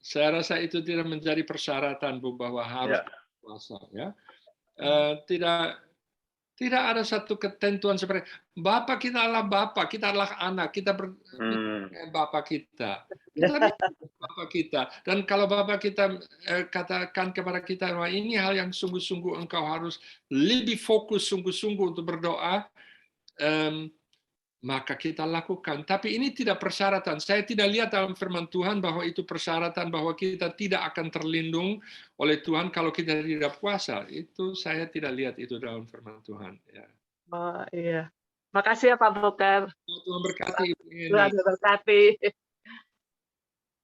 Saya rasa itu tidak menjadi persyaratan Bu bahwa harus puasa ya. Tidak ada satu ketentuan seperti Bapak kita adalah Bapak, kita adalah anak, kita Bapak kita. Bapak kita. Dan kalau Bapak kita katakan kepada kita bahwa ini hal yang sungguh-sungguh engkau harus lebih fokus sungguh-sungguh untuk berdoa, maka kita lakukan. Tapi ini tidak persyaratan. Saya tidak lihat dalam firman Tuhan bahwa itu persyaratan bahwa kita tidak akan terlindung oleh Tuhan kalau kita tidak puasa. Itu saya tidak lihat itu dalam firman Tuhan. Ya. Oh iya. Makasih ya Pak Bukar. Tuhan berkati. Tuhan berkati.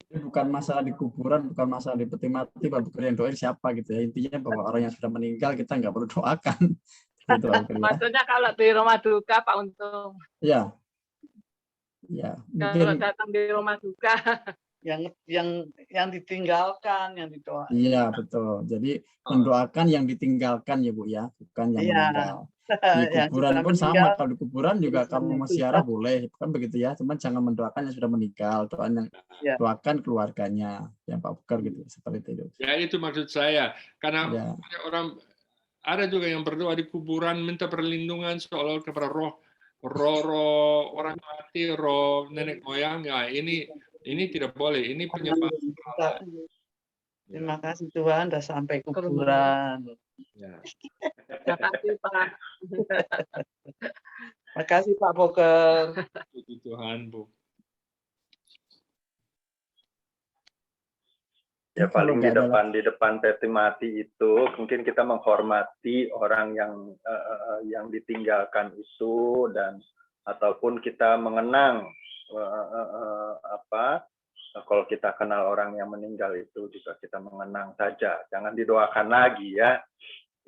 Bukan masalah di kuburan, bukan masalah di peti mati, Pak Bukar yang doain siapa gitu ya. Intinya bahwa orang yang sudah meninggal kita nggak perlu doakan. Gitu, Pak Bukar, ya. Maksudnya kalau di rumah duka Pak Untung. Ya. Ya, Kalau mungkin datang di rumah duka. yang ditinggalkan, yang didoakan. iya betul. Jadi mendoakan yang ditinggalkan ya Bu ya, bukan yang Iya. meninggal. Di Yang kuburan sudah pun meninggal, sama, kalau di kuburan juga terus kamu meninggal. mesiarah boleh, kan begitu ya. Cuman jangan mendoakan yang sudah meninggal, Ya. doakan keluarganya, yang Pak Bukar gitu, seperti itu. Ya itu maksud saya. Karena Ya. banyak orang ada juga yang berdoa di kuburan minta perlindungan seolah kepada roh orang mati, roh nenek moyang. Ya ini tidak boleh. Ini penyebab. Terima kasih Tuhan udah sampai kuburan. Ya. Terima kasih Pak. Terima kasih Pak Bukar. Puji Tuhan, Bu. Ya Kalau paling nggak ada di depan peti mati itu mungkin kita menghormati orang yang ditinggalkan itu, dan ataupun kita mengenang kalau kita kenal orang yang meninggal itu juga kita mengenang saja, jangan didoakan lagi ya.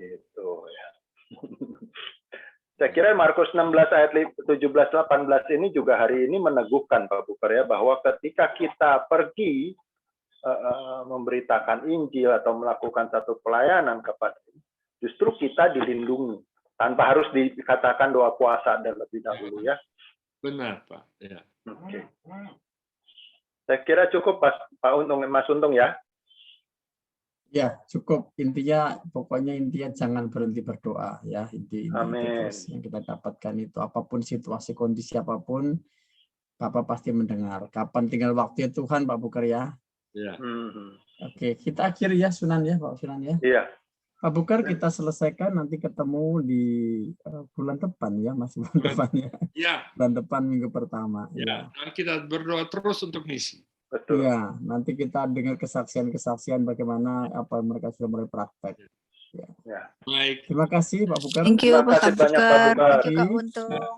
Gitu ya. Saya kira Markus 16 ayat 17-18 ini juga hari ini meneguhkan Pak Bukar ya, bahwa ketika kita pergi memberitakan Injil atau melakukan satu pelayanan kepada justru kita dilindungi tanpa harus dikatakan doa puasa dan lebih dahulu ya. Benar, Pak. Ya. Oke. Saya kira cukup Pak Untung, Mas Untung ya. Ya, cukup. Pokoknya intinya jangan berhenti berdoa ya. Inti Amin. terus yang kita dapatkan itu, apapun situasi kondisi apapun, Bapak pasti mendengar. Kapan tinggal waktu Tuhan, Pak Bukar ya. Ya. Oke, kita akhiri ya Sunan ya, Pak Sunan ya. Iya. Pak Bukar kita selesaikan, nanti ketemu di bulan depan ya, masih bulan depan ya. Ya. Bulan depan minggu pertama. Ya. Dan kita berdoa terus untuk misi. Betul. Iya, nanti kita dengar kesaksian-kesaksian bagaimana apa mereka sudah mulai praktek. Ya. Ya. Baik. Terima kasih Pak Bukar. Thank you Terima kasih Pak banyak, Pak Bukar. Bukar. Thank you Kak Untung.